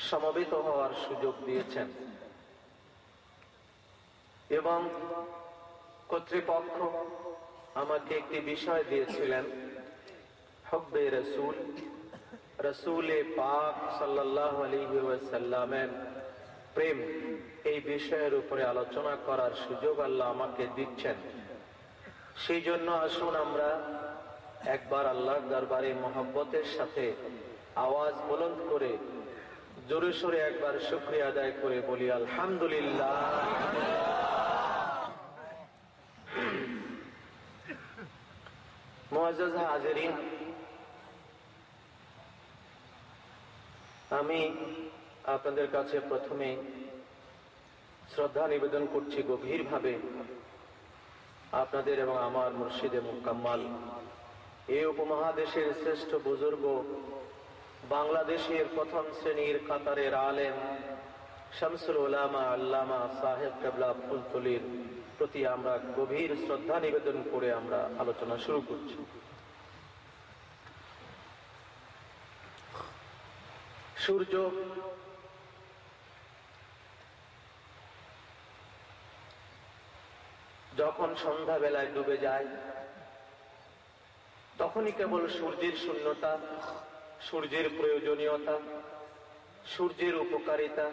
সমবেত হওয়ার সুযোগ দিয়েছেন এবং কর্তৃপক্ষ আমাকে একটি বিষয় দিয়েছিলেন, হুব্বে রাসূল, রাসূলে পাক সাল্লাল্লাহু আলাইহি ওয়াসাল্লামের প্রেম, এই বিষয়ের উপরে আলোচনা করার সুযোগ আল্লাহ আমাকে দিচ্ছেন। সেই জন্য আসুন আমরা একবার আল্লাহর দরবারে মহব্বতের সাথে আওয়াজ বুলন্দ করে জোরে সোরে একবার শুকরিয়া আদায় করে বলি আলহামদুলিল্লাহ। মুআজ্জাজ হাজিরিন, আমি আপনাদের কাছে প্রথমে শ্রদ্ধা নিবেদন করছি গভীরভাবে আপনাদের এবং আমার মুর্শিদে মুকাম্মাল, এই উপমহাদেশের শ্রেষ্ঠ বুজুর্গ, বাংলাদেশের প্রথম শ্রেণীর কাতারের আলেম শামসুল উলামা আল্লামা সাহেব কেবলা ফুলতলির প্রতি আমরা গভীর শ্রদ্ধা নিবেদন করে আমরা আলোচনা শুরু করছি। সূর্য যখন সন্ধ্যাবেলায় ডুবে যায় তখনই কেবল সূর্যের শূন্যতা, সূর্যের প্রয়োজনীয়তা, সূর্যের উপকারিতা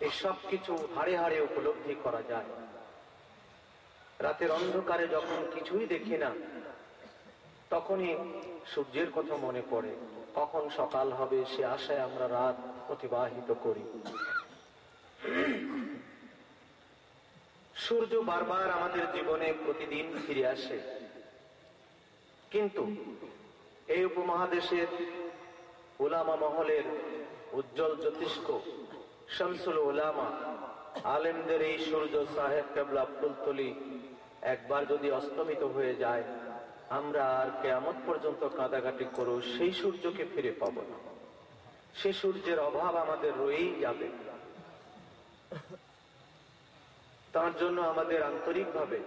এই সব কিছু হাড়ে হাড়ে উপলব্ধি করা যায়। রাতের অন্ধকারে যখন কিছুই দেখি না তখনই সূর্যের কথা মনে পড়ে, কখন সকাল হবে সে আশায় আমরা রাত অতিবাহিত করি। সূর্য বারবার আমাদের জীবনে প্রতিদিন ফিরে আসে, কিন্তু এই উপমহাদেশের উলামা মহলের উজ্জ্বল জ্যোতিষ্ক শামসুল উলামা আলেমদের এই সূর্য সাহেব কেবলা ফুলতলি একবার যদি অস্তমিত হয়ে যায়, আমরা আর কিয়ামত পর্যন্ত কাঁদাকাটি করো সেই সূর্যকে ফিরে পাব না। সে সূর্যের অভাব আমাদের রয়েই যাবে। তার জন্য আমাদের আন্তরিকভাবে,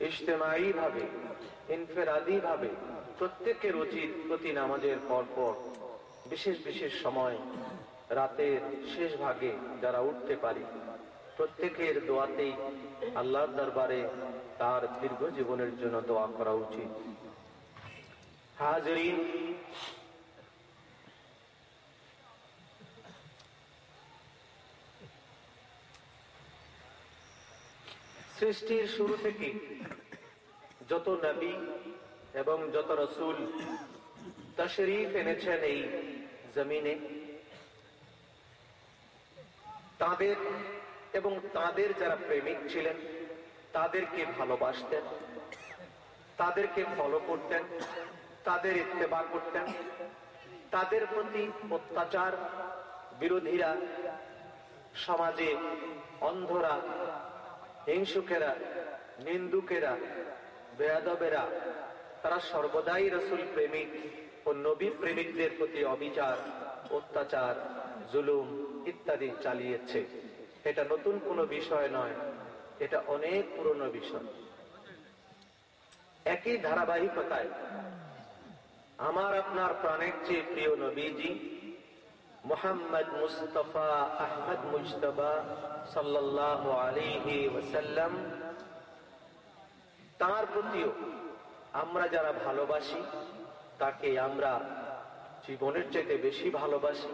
ইজতেমাই ভাবে, ইনফেরাদি ভাবে প্রত্যেকের উচিত প্রতি নামাজের পরপর বিশেষ বিশেষ সময় রাতের শেষ ভাগে যারা উঠতে পারি প্রত্যেকের দোয়াতেই আল্লাহর দরবারে তার দীর্ঘ জীবনের জন্য দোয়া করা উচিত। হাজিরিন, সৃষ্টির শুরু থেকে যত নবী এবং যত রাসূল তাশরীফ এনেছেন এই জমিনে, তাদের এবং তাদের যারা প্রেমিক ছিলেন তাদেরকে ভালোবাসতেন, তাদেরকে ফলো করতেন, তাদের ইত্তেবা করতেন। তাদের প্রতি অত্যাচার বিরোধীরা, সমাজে অন্ধরা, হিংসুকেরা, নিন্দুকেরা, বেয়াদবেরা তারা সর্বদাই রাসূল প্রেমিক ও নবী প্রেমিকদের প্রতি অবিচার, অত্যাচার, জুলুম ইত্যাদি চালিয়েছে। এটা নতুন কোনো বিষয় নয়, এটা অনেক পুরনো বিষয়। একই ধারাবাহিকতায় আমার আপনার প্রাণের চেয়ে প্রিয় নবীজি মুহাম্মদ মুস্তাফা আহমদ মুজতবা সাল্লাল্লাহু আলাইহি ওয়াসাল্লাম, তার প্রতিও আমরা যারা ভালোবাসি, তাকে আমরা জীবনের চাইতে বেশি ভালোবাসি।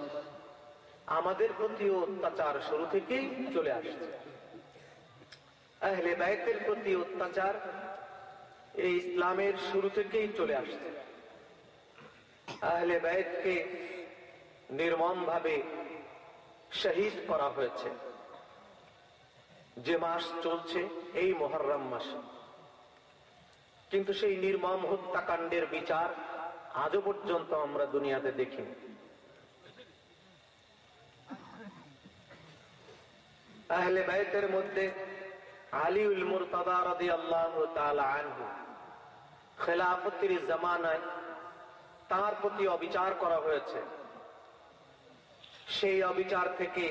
আমাদের প্রতিও অত্যাচার শুরু থেকেই চলে আসছে। আহলে বাইতের প্রতি অত্যাচার এই ইসলামের শুরু থেকেই চলে আসছে। আহলে বাইতকে নির্মম ভাবে শহীদ করা হয়েছে। যে মাস চলছে এই মুহররম মাসে, কিন্তু সেই নির্মম হত্যাকাণ্ডের বিচার আজও পর্যন্ত আমরা দুনিয়াতে দেখিনি। আহলে বাইতের মধ্যে আলীউল মুরতাদা রাদিয়াল্লাহু তাআলা আনহু খেলাফতের জামানায় তার প্রতি অবিচার করা হয়েছে। সেই অবিচার থেকে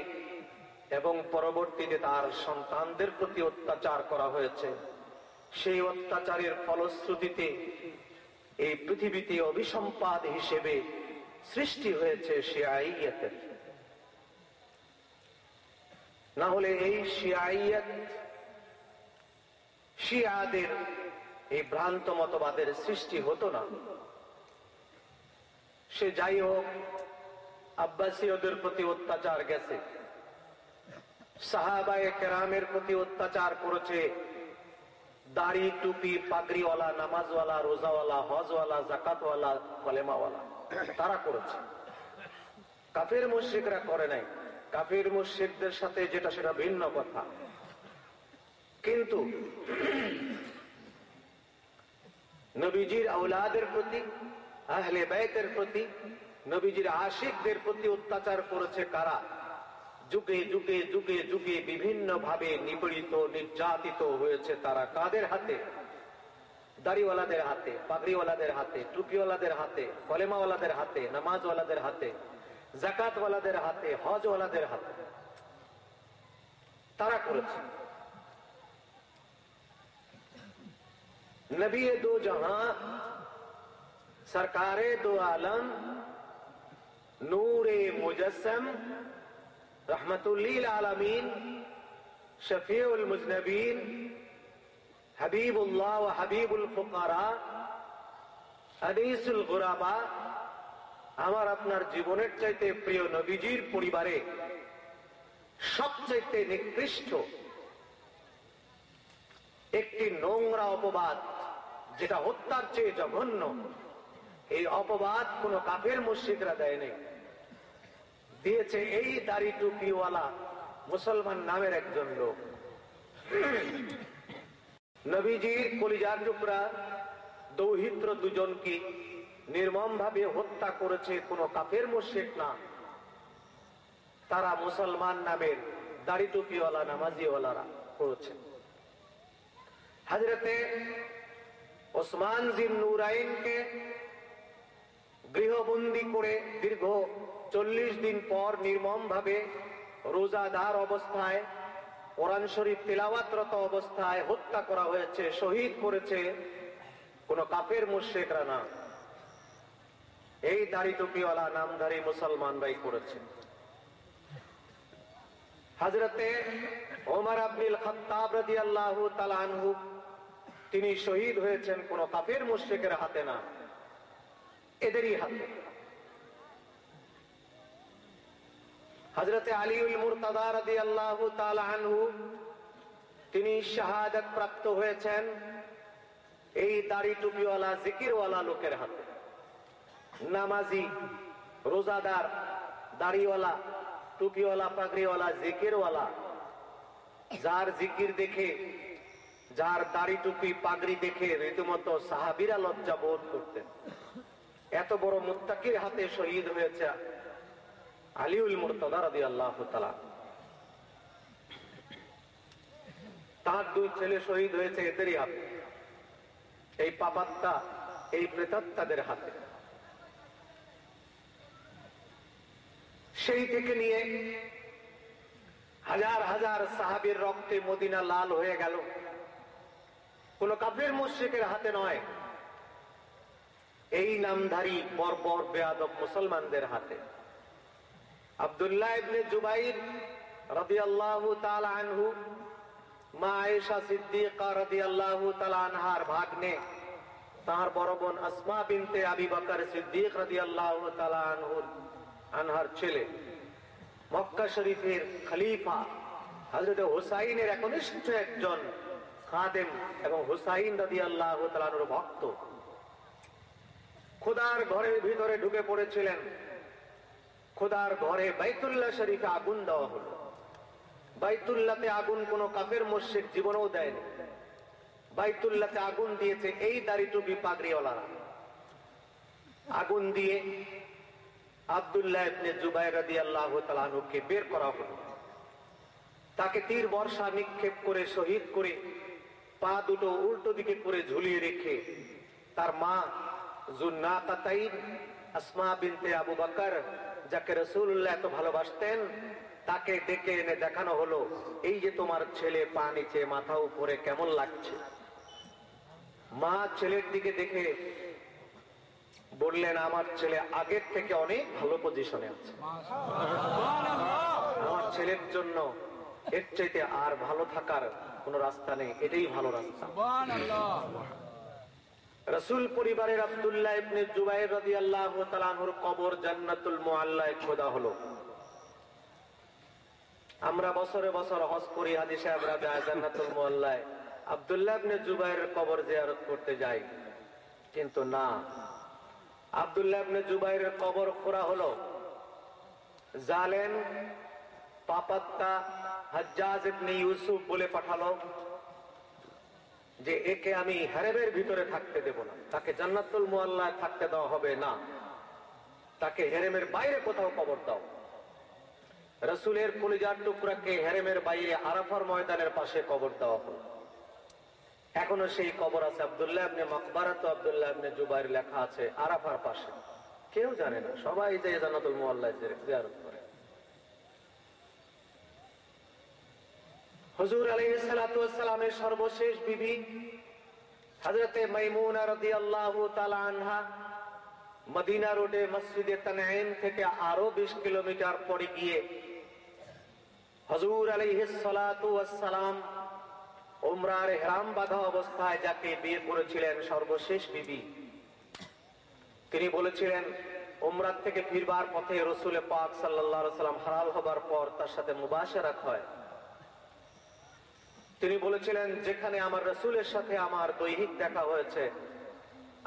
এবং পরবর্তীতে তার সন্তানদের প্রতি অত্যাচার করা হয়েছে। সেই অত্যাচারের ফলশ্রুতিতে এই পৃথিবীতে অভিসম্পাদ হিসেবে সৃষ্টি হয়েছে শিয়াইয়াতের। না হলে এই শিয়াইয়াত, শিয়াদের এই ভ্রান্ত মতবাদের সৃষ্টি হতো না। সে যাই হোক, আব্বাসীয়দের প্রতি অত্যাচার গেছে, সাহাবায়ে কেরামের প্রতি অত্যাচার করেছে, দাড়ি টুপি পাগড়িওয়ালা, নামাজওয়ালা, রোজাওয়ালা, হজওয়ালা, জাকাতওয়ালা, কলেমাওয়ালা, তারা করেছে। কাফের মুশরিকরা করে নাই। কাফের মুশরিকদের সাথে যেটা সেটা ভিন্ন কথা। কিন্তু নবীজির আওলাদের প্রতি, আহলে বাইতের প্রতি, নবীজির আশিকদের প্রতি অত্যাচার করেছে কারা? যুগে যুগে যুগে যুগে বিভিন্ন ভাবে নিপীড়িত, নির্যাতিত হয়েছে তারা। কাদের হাতে? দাড়িওয়ালাদের হাতে, পাগড়িওয়ালাদের হাতে, টুপিওয়ালাদের হাতে, কলেমাওয়ালাদের হাতে, নামাজওয়ালাদের হাতে, যাকাতওয়ালাদের হাতে, হজওয়ালাদের হাতে তারা করেছে। নবী দো জাহাं, সরকারে দো আলম, নূরে মুজস্সম, रहमतुल्लिल आलमीन, शफीउल मुज़नबीन, हबीबुल्लाह व हबीबुल फुकारा, अनीसुल गुराबा, আমার আপনার জীবনের চাইতে প্রিয় নবীজির পরিবারে সবচাইতে নিকৃষ্ট একটি নোংরা অপবাদ, যেটা হত্যার চেয়ে জঘন্য, এই অপবাদ কোন কাফের মুশরিকরা দেয় নাই। দিয়েছে এই দাড়ি টুপিওয়ালা মুসলমান নামের একজন লোক। নবীজির কলিজার টুকরা দৌহিত্র দুজনকে নির্মম ভাবে হত্যা করেছে কোন কাফের মুশরিক না, তারা মুসলমান নামের দাড়ি টুপিওয়ালা নামাজিওয়ালারা করেছে। হযরতে ওসমান জিন নুরাইনকে গৃহবন্দী করে দীর্ঘ 40 দিন পর নির্মম ভাবে রোজাদার অবস্থায়, কোরআন শরীফ তিলাওয়াতরত অবস্থায় হত্যা করা হয়েছে, শহীদ করেছে কোন কাফের মুশরিকরা না, এই দাড়ি টুপিওয়ালা নামধারী মুসলমানরাই করেছে। হযরতে ওমর ইবনুল খাত্তাব রাদিয়াল্লাহু তাআলা আনহু, তিনি শহীদ হয়েছেন কোন কাফের মুশরিকের হাতে না, এদেরই হাতে। হযরতে আলীউল মুরতাদা রাদিয়াল্লাহু তাআলা আনহু, তিনি শাহাদাত প্রাপ্ত হয়েছেন এই দাড়ি টুপিওয়ালা জিকিরওয়ালা লোকের হাতে। নামাজি, রোজাদার, দাড়িওয়ালা, টুপিওয়ালা, পাগড়িওয়ালা, জিকিরওয়ালা, যার জিকির দেখে, যার দাড়ি টুপি পাগড়ি দেখে রীতিমতো সাহাবীরা লজ্জা বোধ করতেন। এত বড় মুত্তাকির হাতে শহীদ হয়েছে আলীউল মুরতাদা রাদিয়াল্লাহু তাআলা। তার 2 ছেলে শহীদ হয়েছে এদেরই হাতে, এই পাপাত্তা, এই প্রেতাত্মাদের হাতে। সেই থেকে নিয়ে হাজার হাজার সাহাবীর রক্তে মদিনা লাল হয়ে গেল, কোন কাফের মুশরিকের হাতে নয়, এই নামধারী বর্বর বেয়াদব মুসলমানদের হাতে। আব্দুল্লাহ ইবনে জুবাইর রাদিয়াল্লাহু তাআলা আনহু, মা আয়েশা সিদ্দিকা রাদিয়াল্লাহু তাআলা আনহার ভাগ্নে, তার বড় বোন আসমা বিনতে আবি বকর সিদ্দিক রাদিয়াল্লাহু তাআলা আনহার ছেলে, মক্কা শরীফের খলিফা হযরত হুসাইনের একনিষ্ঠ একজন খাদেম এবং হুসাইন রাদিয়াল্লাহু তাআলা আনহুর ভক্ত, খোদার ঘরের ভিতরে ঢুকে পড়েছিলেন। খোদার ঘরে বাইতুল্লাহ শরীফে আগুন দেওয়া হলো। বাইতুল্লাহতে আগুন কোন কাফের মুশরিক জীবনেও দেয়নি। বাইতুল্লাহতে আগুন দিয়েছে এই দাড়ি টুপি পাগড়িওয়ালারা। আগুন দিয়ে আব্দুল্লাহ ইবনে জুবাইর রাদিয়াল্লাহু তাআলা আনহুকে বের করা হলো। তাকে তীর বর্ষা নিক্ষেপ করে শহীদ করে, পা দুটো উল্টো দিকে করে ঝুলিয়ে রেখে, তার মা জুন্নাতাতাইন আসমা বিনতে আবু বকর, যাকে রাসূলুল্লাহ এত ভালোবাসতেন, তাকে ডেকে এনে দেখানো হলো, এই যে তোমার ছেলে পা নিচে মাথা উপরে, কেমন লাগছে? মা ছেলের দিকে দেখে বললেন, আমার ছেলে আগের থেকে অনেক ভালো পজিশনে আছে, আমার ছেলের জন্য এর চাইতে আর ভালো থাকার কোন রাস্তা নেই, এটাই ভালো রাস্তা। রাসূল পরিবারের আব্দুল্লাহ ইবনে জুবাইর রাদিয়াল্লাহু তাআলা আনহুর কবর জান্নাতুল মুআল্লায় খোদা হলো। আমরা বছরে বছর হজ করি, হাজী সাহেবরা যায় জান্নাতুল মুআল্লায়, আব্দুল্লাহ ইবনে জুবাইরের কবর জিয়ারত করতে যাই, কিন্তু না, আব্দুল্লাহ ইবনে জুবাইরের কবর খোঁড়া হলো। জালেম পাপাত্তা হাজ্জাজ ইবনে ইউসুফ বলে পাঠালো যে একে আমি হেরেমের ভিতরে থাকতে দেব না, তাকে জান্নাতুল মুআল্লায় থাকতে দেওয়া হবে না, তাকে হেরেমের বাইরে কোথাও কবর দাও। রাসূলের কলিজার টুকরাকে হেরেমের বাইরে আরাফার ময়দানের পাশে কবর দেওয়া হলো। এখনো সেই কবর আছে, আব্দুল্লাহ ইবনে মাকবারাত আব্দুল্লাহ ইবনে জুবাইর লেখা আছে আরাফার পাশে। কেউ জানে না, সবাই যে জান্নাতুল মুআল্লায় জিয়ারত করে। হুজুর আলাইহিস সালাতু ওয়াস সালামের সর্বশেষ বিবি হযরতে মাইমুনা রাদিয়াল্লাহু তাআলা আনহা মদিনা রোডে মসজিদে তানঈম থেকে আরো 20 কিলোমিটার পরে গিয়ে হুজুর আলাইহিস সালাতু ওয়াস সালাম উমরার ইহরাম বাঁধা অবস্থায় যাকে বিয়ে করেছিলেন সর্বশেষ বিবি, তিনি বলেছিলেন উমরাত থেকে ফিরবার পথে রাসূল পাক সাল্লাল্লাহু আলাইহি ওয়াসাল্লাম হালাল হবার পর তার সাথে মুবাশারাত হয়। তিনি বলেছিলেন, যেখানে আমার রাসূলের সাথে আমার দৈহিক দেখা হয়েছে,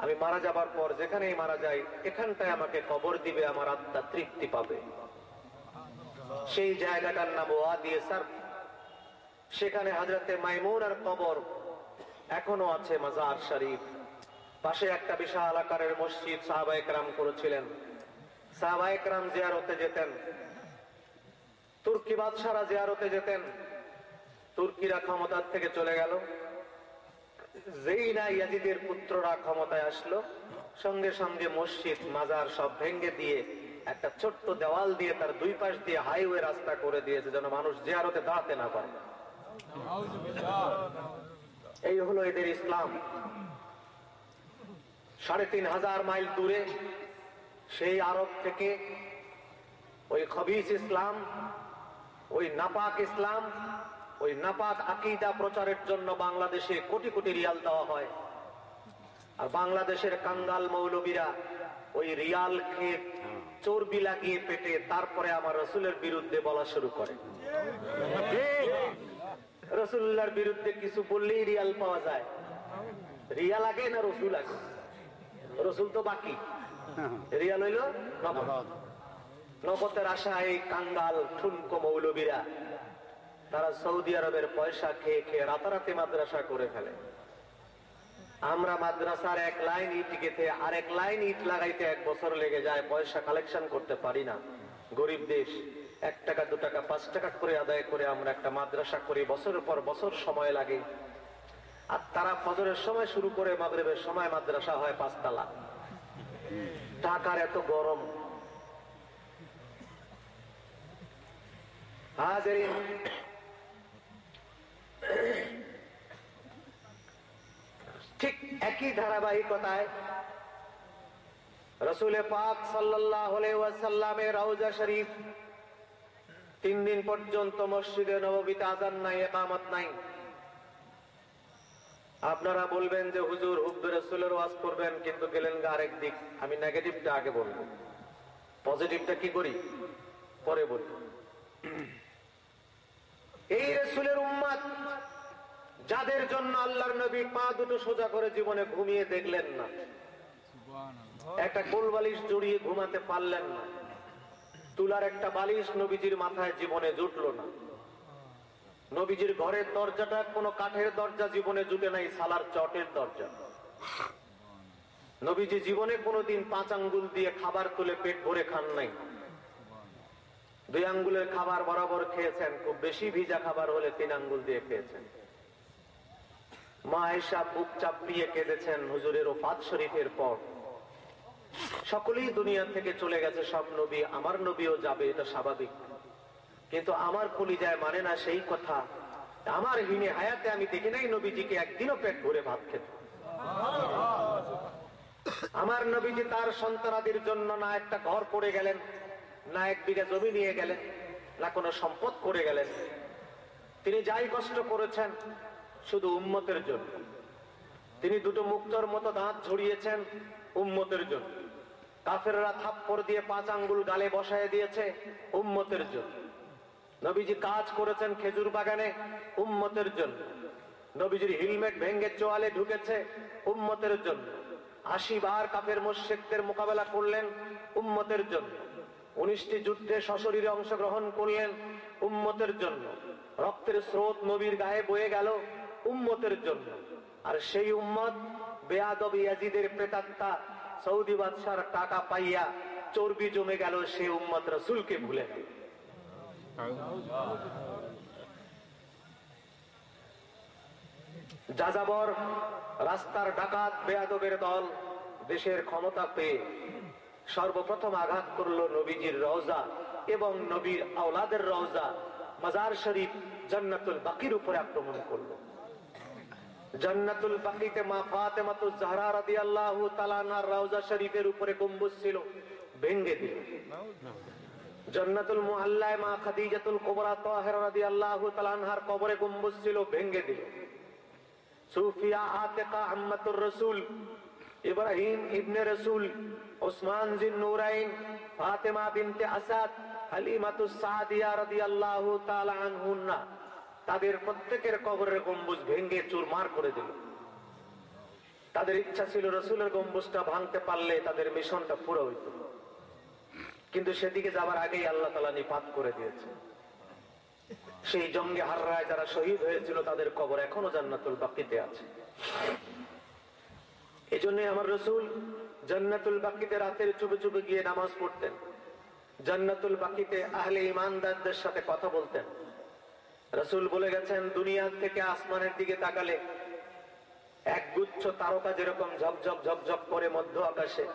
আমি মারা যাবার পর যেখানেই মারা যাই এখানটায় আমাকে কবর দিবে, আমার আত্মা তৃপ্তি পাবে। সেই জায়গাটার নাম ওয়াদি সারফ। সেখানে হযরতে মাইমুনার কবর এখনো আছে, মাজার শরীফ। পাশে একটা বিশাল আকারের মসজিদ সাহাবায়ে কেরাম করেছিলেন। সাহাবায়ে কেরাম জিয়ারতে যেতেন, তুর্কি বাদশাহরা জিয়ারতে যেতেন। তুর্কিরা ক্ষমতার থেকে চলে গেল, যেই না ইয়াজিদের পুত্ররা ক্ষমতায় আসলো, সঙ্গে সঙ্গে মসজিদ মাজার সব ভেঙ্গে দিয়ে একটা ছোট্ট দেওয়াল দিয়ে তার দুই পাশ দিয়ে হাইওয়ে রাস্তা করে দিয়েছে, যেন মানুষ জিয়ারতে দাঁড়াতে না পারে। এই হলো এদের ইসলাম। ৩৫০০ মাইল দূরে সেই আরব থেকে ওই খবিস ইসলাম, ওই নাপাক ইসলাম, ওই নাপাক আকীদা প্রচারের জন্য বাংলাদেশে কোটি কোটি রিয়াল দেওয়া হয়। আর বাংলাদেশের কাঙ্গাল মৌলবীরা ওই রিয়াল খেয়ে চর্বি লাগিয়ে পেটে তারপরে আমার রাসূলের বিরুদ্ধে বলা শুরু করে। রাসূলুল্লাহর বিরুদ্ধে কিছু বললেই রিয়াল পাওয়া যায়। রিয়াল আগে না রাসূল আগে? রাসূল তো বাকি, রিয়াল হইল নগদ। নগদের আশায় কাঙ্গাল ঠুনকো মৌলবীরা তারা সৌদি আরবের পয়সা খেয়ে খেয়ে রাতারাতি মাদ্রাসা করে ফেলে। আমরা মাদ্রাসার এক লাইন ইট গেঁথে আরেক লাইন ইট লাগাইতে 1 বছর লেগে যায়, পয়সা কালেকশন করতে পারি না। গরিব দেশ, 1 টাকা 2 টাকা 5 টাকা করে আদায় করে আমরা একটা মাদ্রাসা করি, বছরের পর বছর সময় লাগে। আর তারা ফজরের সময় শুরু করে মাগরিবের সময় মাদ্রাসা হয় 5 তলা। ঢাকার এত গরম। হাজিরিন, ঠিক একই ধারাবাহিকতায় রাসূল পাক সাল্লাল্লাহু আলাইহি ওয়াসাল্লামের রওজা শরীফ 3 দিন পর্যন্ত মসজিদে নববীতে আযান নাই, ইকামত নাই। আপনারা বলবেন যে হুজুর হুব্বে রাসূলের ওয়াজ করবেন, কিন্তু গেলেন আরেক দিক। আমি নেগেটিভটা আগে বলবো, পজিটিভটা কি করি পরে বলবো। এই রাসূলের উম্মত যাদের জন্য আল্লাহর নবী পা দুটো সোজা করে জীবনে ঘুমিয়ে দেখলেন না, একটা কোল বালিশ জড়িয়ে ঘুমাতে পারলেন না, তুলার একটা বালিশ নবীজির মাথায় জীবনে জুটলো না, নবীজির ঘরের দরজাটা কোনো কাঠের দরজা জীবনে জুটে নাই, সালার চটের দরজা। নবীজি জীবনে কোনোদিন 5 আঙ্গুল দিয়ে খাবার তুলে পেট ভরে খান নাই, 2 আঙ্গুলের খাবার বরাবর খেয়েছেন, খুব বেশি ভিজা খাবার হলে 3 আঙ্গুল দিয়ে খেয়েছেন। মা আয়েশা বুক চাপিয়ে কেঁদেছেন হুজুরের ওফাত শরীফের পর। সকলেই দুনিয়া থেকে চলে গেছে, সব নবী, আমার নবীও যাবে, এটা স্বাভাবিক, কিন্তু আমার কলিজায় মানে না সেই কথা। আমার হিনে হায়াতে আমি দেখি নাই নবীজিকে একদিনও পেট ভরে ভাত খেতে। আমার নবীজি তার সন্তানাদির জন্য না একটা ঘর করে গেলেন, না 1 বিঘা জমি নিয়ে গেলেন, না কোনো সম্পদ করে গেলেন। তিনি যাই কষ্ট করেছেন শুধু উম্মতের জন্য। তিনি দুটো মুক্তোর মতো দাঁত ঝরিয়েছেন উম্মতের জন্য। কাফেররা থাপ্পড় দিয়ে 5 আঙ্গুল গালে বসায় দিয়েছে উম্মতের জন্য। নবীজি কাজ করেছেন খেজুর বাগানে উম্মতের জন্য। নবীজির হেলমেট ভেঙে চোয়ালে ঢুকেছে উম্মতের জন্য। 80 বার কাফের মুশরিকদের মোকাবেলা করলেন উম্মতের জন্য। 19টি যুদ্ধে সশরীরে অংশগ্রহণ করলেন উম্মতের জন্য। রক্তের স্রোত নবীর গায়ে বয়ে গেল উম্মতের জন্য। আর সেই উম্মত বেয়াদব ইয়াজিদের প্রেতাত্মা সৌদি বাদশার টাকা পাইয়া চর্বি জমে গেল, সেই উম্মত রাসূলকে ভুলে গেল। যাযাবর রাস্তার ডাকাত বেয়াদবের দল দেশের ক্ষমতা পেয়ে সর্বপ্রথম আঘাত করলো নবীজির রওজা এবং নবীর আওলাদের রওজা মাজার শরীফ জান্নাতুল বাকির উপরে আক্রমণ করলো। জান্নাতুল বাকিতে মা ফাতেমাতুজ জাহরা রাদিয়াল্লাহু তাআলা আনহার রওজা শরীফের উপরে গম্বুজ ছিল, ভেঙে দিল। জান্নাতুল মুআল্লায় মা খাদিজাতুল কুবরা তাহেরা রাদিয়াল্লাহু তাআলা আনহার কবরে গম্বুজ ছিল, ভেঙে দিল। সুফিয়া আতিকা আম্মাতুর রাসূল, ইব্রাহিম ইবনে রাসূল, ওসমান জিন নূরাইন, ফাতেমা বিনতে আসাদ, হালিমাতুস সাদিয়া রাদিয়াল্লাহু তাআলা আনহুন্না, তাদের প্রত্যেকের কবরের গম্বুজ ভেঙে চুরমার করে দিল। তাদের ইচ্ছা ছিল রাসূলের গম্বুজটা ভাঙতে পারলে তাদের মিশনটা পুরো হইত, কিন্তু সেদিকে যাবার আগেই আল্লাহ তাআলা নিপাত করে দিয়েছে। সেই জঙ্গে হাররায় যারা শহীদ হয়েছিল তাদের কবর এখনো জান্নাতুল বাকিতে আছে। এজন্য আমার রাসূল জান্নাতুল বাকিতে রাতের চুপে চুপে গিয়ে নামাজ পড়তেন। জান্নাতুল বাকিতে আহলে ঈমানদারদের সাথে কথা বলতেন। রাসূল বলে গেছেন, দুনিয়া থেকে আসমানের দিকে তাকালে একগুচ্ছ তারকা যেরকম ঝকঝক ঝকঝক করে মধ্য আকাশে,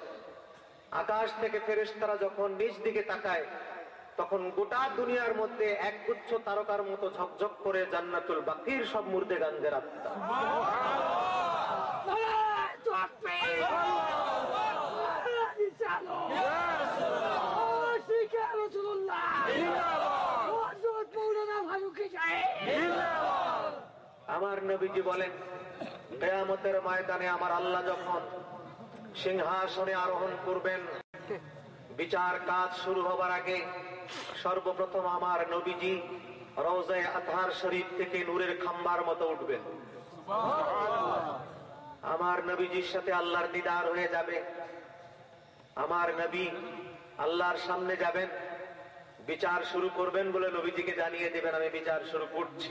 আকাশ থেকে ফেরেশতারা যখন নিচ দিকে তাকায় তখন গোটা দুনিয়ার মধ্যে একগুচ্ছ তারকার মতো ঝকঝক করে জান্নাতুল বাকির সব মুর্দে গাঞ্জের আত্মা। আমার নবীজি বলেন, কিয়ামতের ময়দানে আমার আল্লাহ যখন সিংহাসনে আরোহণ করবেন, বিচার কাজ শুরু হবার আগে সর্বপ্রথম আমার নবীজি রওজায়ে আতহার শরীফ থেকে নূরের খাম্বার মতো উঠবেন। আমার নবীজির সাথে আল্লাহর দিদার হয়ে যাবে। আমার নবী আল্লাহর সামনে যাবেন, বিচার শুরু করবেন বলে নবীজিকে জানিয়ে দেবেন, আমি বিচার শুরু করছি।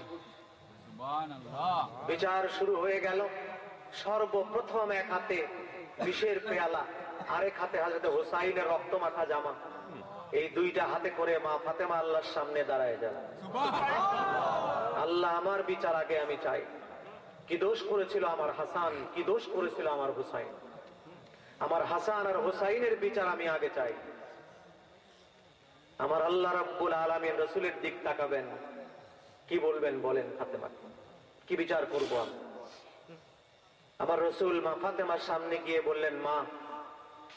বিচার শুরু হয়ে গেল। সর্বপ্রথম এক হাতে বিষের পেয়ালা, আরেক হাতে হযরত হুসাইনের রক্ত মাখা জামা, এই দুইটা হাতে করে মা ফাতেমা আল্লাহর সামনে দাঁড়ায় যান। আল্লাহ, আমার বিচার আগে আমি চাই। কি দোষ করেছিল আমার হাসান, কি দোষ করেছিল আমার হুসাইন? আমার হাসান আর হুসাইনের বিচার আমি আগে চাই। আমার আল্লাহ রাব্বুল আলামিন রাসূলের দিক তাকাবেন, কি বলবেন বলেন ফাতেমা, কি বিচার করব আমি? আমার রাসূল মা ফাতেমার সামনে গিয়ে বললেন, মা,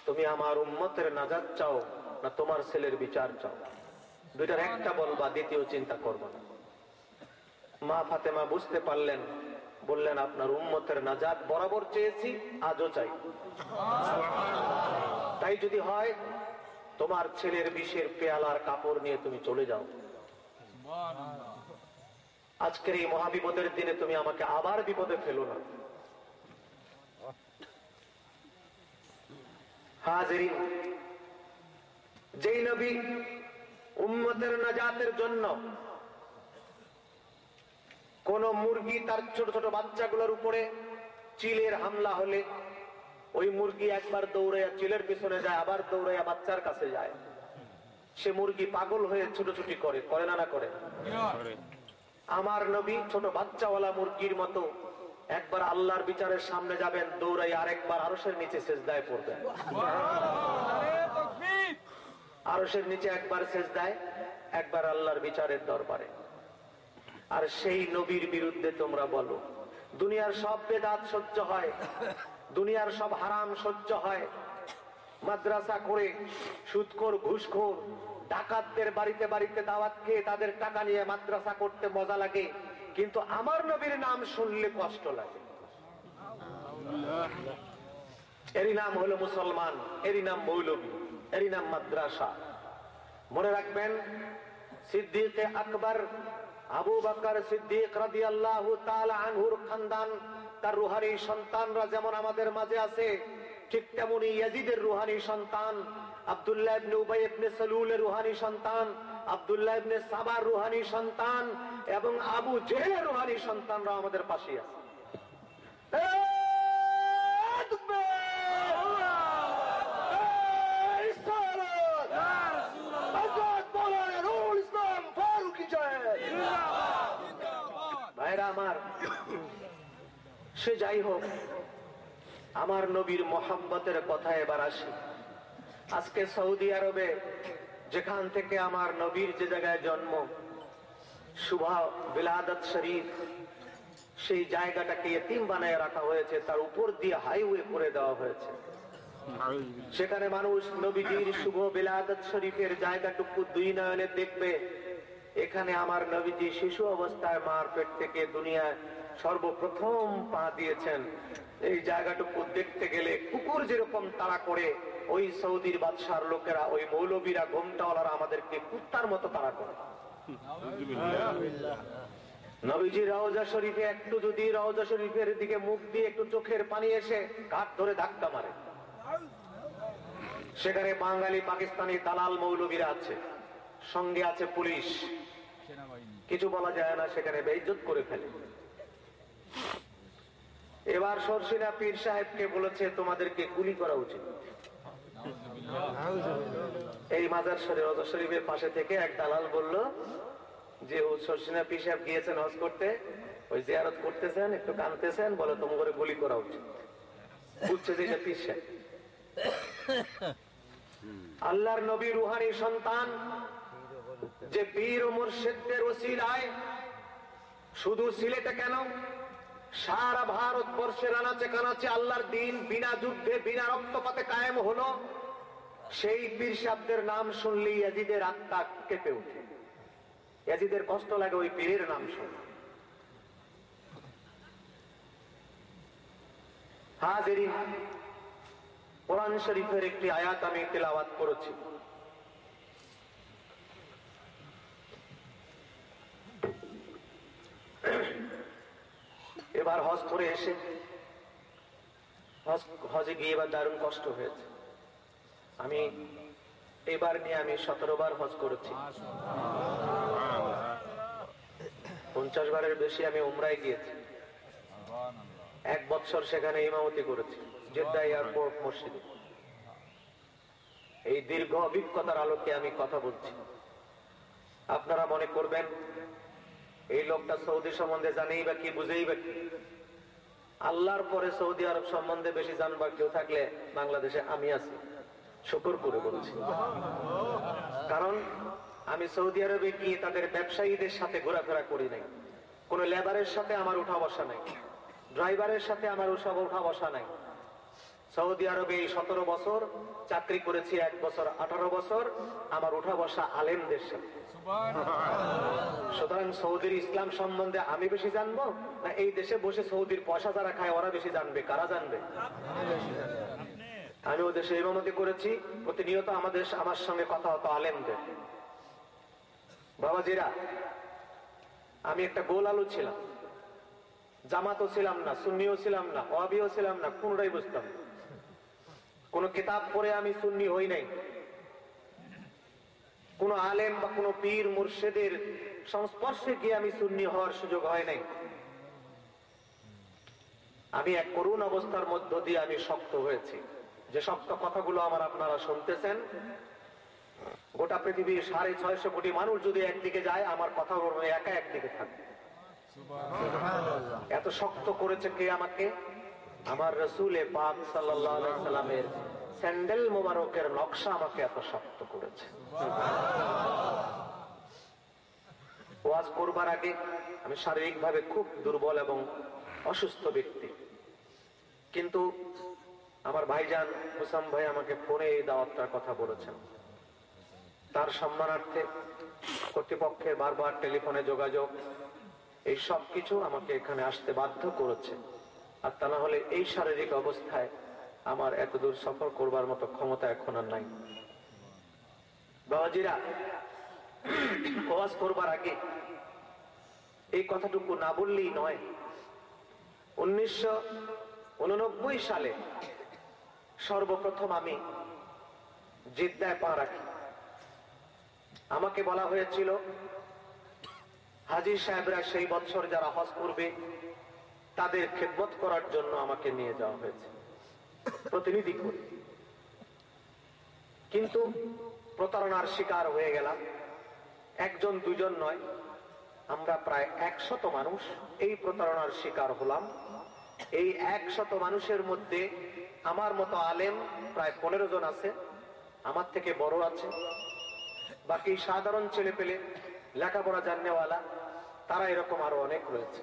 তুমি আমার উম্মতের নাজাত চাও না তোমার ছেলের বিচার চাও? দুইটার একটা বলবা, দ্বিতীয় চিন্তা করবা না। মা ফাতেমা বুঝতে পারলেন, বললেন, আপনার উম্মতের নাজাত বরাবর চেয়েছি, আজও চাই। তাই যদি হয় তোমার ছেলের বিষের পেয়ালার কাপড় নিয়ে তুমি চলে যাও। আজকের এই মহাবিপদের দিনে তুমি আমাকে আবার বিপদে ফেলো না। হাজিরিন, যেই নবী উম্মতের নাজাতের জন্য কোন মুরগি তার ছোট ছোট বাচ্চাগুলোর উপরে চিলের হামলা হলে ওই মুরগি একবার দৌড়াইয়া চিলের পিছনে যায়, আবার দৌড়াইয়া বাচ্চার কাছে যায়, সে মুরগি পাগল হয়ে ছুটোছুটি করে, করে না না করে? আমার নবী ছোট বাচ্চাওয়ালা মুরগির মতো একবার আল্লাহর বিচারের সামনে যাবেন, দৌড়াই আরেকবার আরশের নিচে সিজদায় পড়বেন। আরশের নিচে একবার সিজদায়, একবার আল্লাহর বিচারের দরবারে। আর সেই নবীর বিরুদ্ধে তোমরা বলো দুনিয়ার সব বেদাত সহ্য হয়, দুনিয়ার সব হারাম সহ্য হয়, মাদ্রাসা করে সুদখোর ঘুষখোর ডাকাতদের বাড়িতে বাড়িতে দাওয়াত খেয়ে তাদের টাকা নিয়ে মাদ্রাসা করতে মজা লাগে, কিন্তু আমার নবীর নাম শুনলে কষ্ট লাগে। এরই নাম হলো মুসলমান, এরই নাম মৌলবী, এরই নাম মাদ্রাসা। মনে রাখবেন, সিদ্দিক আকবর আবু বকর সিদ্দিক রাদিয়াল্লাহু তাআলা আনহুর খানদান, তার রুহানি সন্তানরা যেমন আমাদের মাঝে আছে, ঠিক তেমনি ইয়াজিদের রুহানি সন্তান, আব্দুল্লাহ ইবনে উবাই ইবনে সালুলের রুহানি সন্তান, আব্দুল্লাহ ইবনে সাবার রুহানি সন্তান এবং আবু জেহেলের রুহানি সন্তানরা আমাদের পাশে আছে। ভাইরা আমার, সে যাই হোক, আমার নবীর মোহাব্বতের কথা এবার আসি। আজকে সৌদি আরবে যেখান থেকে আমার নবীর যে জায়গায় জন্ম, শুভা বিলাদত শরীফ, সেই জায়গাটাকে ইতিম বানায় রাখা হয়েছে, তার উপর দিয়ে হাইওয়ে করে দেওয়া হয়েছে। সেখানে মানুষ নবীজির শুভ বিলাদত শরীফের জায়গাটুকু দুই নয়নে দেখবে। এখানে আমার নবীজি শিশু অবস্থায় মার পেট থেকে দুনিয়ায় সর্বপ্রথম পা দিয়েছেন। এই জায়গাটুকু দেখতে গেলে কুকুর যেরকম তাড়া করে, ওই সৌদির বাদশার লোকেরা, ওই মৌলবীরা, ঘোমটাওয়ালারা আমাদেরকে কুত্তার মতো তাড়া করে। নবীজি রওজা শরীফে একটু যদি রওজা শরীফের দিকে মুখ দিয়ে একটু চোখের পানি এসে কাঠ ধরে ধাক্কা মারে। সেখানে বাঙালি পাকিস্তানি দালাল মৌলবীরা আছে, সঙ্গে আছে পুলিশ, কিছু বলা যায় না, সেখানে বেইজ্জত করে ফেলে। এবার শর্ষিনা পীর সাহেবকে বলেছে তোমাদেরকে গুলি করা উচিত। এই মাজার শরীফের পাশে থেকে এক দালাল বলল যে ও শর্ষিনা পীর সাহেব গিয়েছেন হজ করতে, ওই জিয়ারত করতেছেন, একটু কাঁদতেছেন, বলে তোমাদের গুলি করা উচিত। বুঝছে যে এটা পীর সাহেব, আল্লাহর নবী রুহানি সন্তান, যে পীর ও মুর্শিদদের ওসিলায় শুধু সিলেটে কেন, সারা ভারতবর্ষের আনাচে কানাচে আল্লাহর দিন বিনা যুদ্ধে বিনা রক্তপাতে কায়েম হলো। সেই পীর সাহেবদের নাম শুনলেই ইয়াজিদের আত্মা কেঁপে ওঠে, ইয়াজিদের কষ্ট লাগে ওই পীরের নাম শুনে। হাজিরিন, কোরআন শরীফের একটি আয়াত আমি তিলাওয়াত করেছি। এবার হজ করে এসে হজে গিয়ে এবার দারুণ কষ্ট হয়েছে। আমি এবার নিয়ে আমি 17 বার হজ করেছি, 50 বারের বেশি আমি উমরায় গিয়েছি। 1 বছর সেখানে ইমামতি করেছি জেদ্দা এয়ারপোর্ট মসজিদে। এই দীর্ঘ অভিজ্ঞতার আলোকে আমি কথা বলছি। আপনারা মনে করবেন এই লোকটা সৌদি সম্বন্ধে জানেই বা কি, বুঝেই বা কি। আল্লাহর পরে সৌদি আরব সম্বন্ধে বেশি জানবার কেউ থাকলে বাংলাদেশে আমি আছি, শুকর করে বলছি। কারণ আমি সৌদি আরবে গিয়ে তাদের ব্যবসায়ীদের সাথে ঘোরাফেরা করি নাই, কোন লেবারের সাথে আমার উঠা বসা নাই, ড্রাইভারের সাথে আমার ওসব উঠা বসা নাই। সৌদি আরবে এই 17 বছর চাকরি করেছি, 1 বছর 18 বছর আমার উঠা বসা আলেমদের সাথে। সুতরাং সৌদির ইসলাম সম্বন্ধে আমি বেশি জানবো না এই দেশে বসে সৌদির পয়সা যারা খায় ওরা বেশি জানবে? কারা জানবে? আমি ও দেশে ইমামতি করেছি, প্রতিনিয়ত আমার সঙ্গে কথা হতো আলেমদের। বাবাজিরা, আমি একটা গোল আলু ছিলাম, জামাতও ছিলাম না, সুন্নিও ছিলাম না, ওয়াহাবিও ছিলাম না, কোনটাই বুঝতাম না। কোন কিতাব পড়ে আমি সুন্নি হই নাই, কোন আলেম বা কোন পীর মুর্শিদের সংস্পর্শে গিয়ে আমি সুন্নি হওয়ার সুযোগ হয় নাই। আমি এক করুণ অবস্থার মধ্য দিয়ে আমি শক্ত হয়েছি। যে শক্ত কথাগুলো আপনারা শুনতেছেন, গোটা পৃথিবীর 650 কোটি মানুষ যদি একদিকে যায়, আমার কথা একা একদিকে থাকবে। এত শক্ত করেছে কে আমাকে? আমার রাসূলে পাক সাল্লাল্লাহু আলাইহি সাল্লামের স্যান্ডেল মোবারকের নকশা আমাকে এত শক্ত করেছে। ওয়াজ করবার আগে আমি শারীরিকভাবে খুব দুর্বল এবং অসুস্থ ব্যক্তি। কিন্তু আমার ভাইজান হুসাম ভাই আমাকে ফোনে এই দাওয়াতটার কথা বলেছেন। তার সম্মানার্থে কর্তৃপক্ষের বারবার টেলিফোনে যোগাযোগ, এই সব কিছু আমাকে এখানে আসতে বাধ্য করেছে। আর তা না হলে এই শারীরিক অবস্থায় আমার এতদূর সফর করবার মতো ক্ষমতা এখন আর নাই। বাবাজিরা, ওয়াজ করবার আগে এই কথাটুকু না বললেই নয়। 1989 সালে সর্বপ্রথম আমি জিদ্দায় পা রাখি। আমাকে বলা হয়েছিল হাজী সাহেবরা সেই বছর যারা হজ করবে তাদের খেদমত করার জন্য আমাকে নিয়ে যাওয়া হয়েছে প্রতিনিধি করে। কিন্তু প্রতারণার শিকার হয়ে গেলাম। একজন দুজন নয়, আমরা প্রায় 100 মানুষ এই প্রতারণার শিকার হলাম। এই 100 মানুষের মধ্যে আমার মতো আলেম প্রায় 15 জন আছে, আমার থেকে বড় আছে, বাকি সাধারণ ছেলে পেলে লেখাপড়া জাননেওয়ালা তারা এরকম আরো অনেক রয়েছে।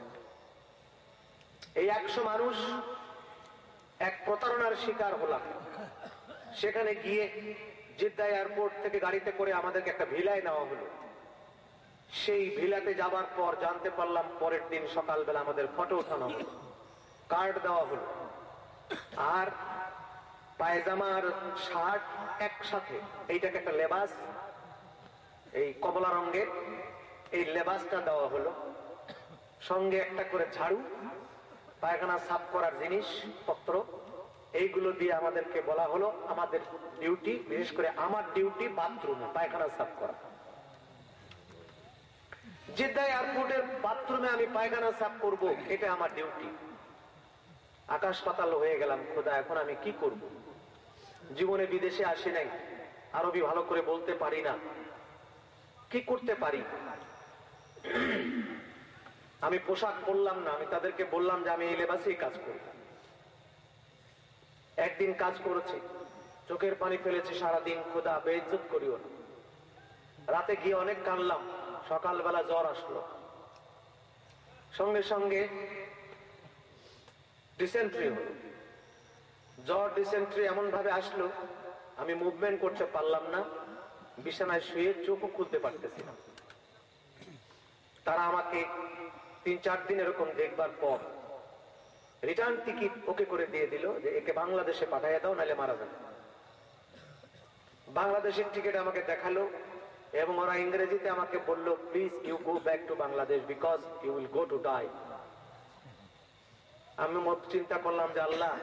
এই 100 মানুষ এক প্রতারণার শিকার হলাম। সেখানে গিয়ে জিদ্দা এয়ারপোর্ট থেকে গাড়িতে করে আমাদেরকে একটা ভিলায় নেওয়া হলো। সেই ভিলাতে যাবার পর জানতে পারলাম পরের দিন সকালবেলা আমাদের ফটো ওঠানো হলো, কার্ড দেওয়া হলো, আর পায়জামা আর শার্ট একসাথে, এইটাকে একটা লেবাস, এই কমলা রঙের এই লেবাসটা দেওয়া হলো, সঙ্গে একটা করে ঝাড়ু, পায়খানা সাফ করার জিনিস পত্র, এইগুলো দিয়ে আমাদেরকে বলা হলো আমাদের ডিউটি, বিশেষ করে আমার ডিউটি বাথরুমে পায়খানা সাফ করা। জিদ্দা এয়ারপোর্টের বাথরুমে আমি পায়খানা সাফ করব, এটা আমার ডিউটি। আকাশ পাতাল হয়ে গেলাম, খোদা এখন আমি কি করব? জীবনে বিদেশে আসি নাই, আরবি ভালো করে বলতে পারি না, কি করতে পারি? আমি পোশাক পরলাম না, আমি তাদেরকে বললাম যে আমি এই লেবাসেই কাজ করব। একদিন কাজ করেছি, চোখের পানি ফেলেছি সারাদিন, খোদা বেইজ্জত করিও না। রাতে গিয়ে অনেক কাঁদলাম, সকালবেলা জ্বর আসলো, সঙ্গে সঙ্গে ডিসেন্ট্রি হলো। জ্বর ডিসেন্ট্রি এমন ভাবে আসলো আমি মুভমেন্ট করতে পারলাম না, বিছানায় শুয়ে চোখও খুলতে পারতেছি না। তারা আমাকে 3-4 দিন এরকম দেখবার পর রিটার্ন টিকিট ওকে করে দিয়ে দিল যে একে বাংলাদেশে পাঠিয়ে দাও, নাহলে মারা যাবে। বাংলাদেশের টিকিট আমাকে দেখালো এবং ওরা ইংরেজিতে আমাকে বলল, please you go back to Bangladesh because you will go to die. আমি চিন্তা করলাম যে আল্লাহ,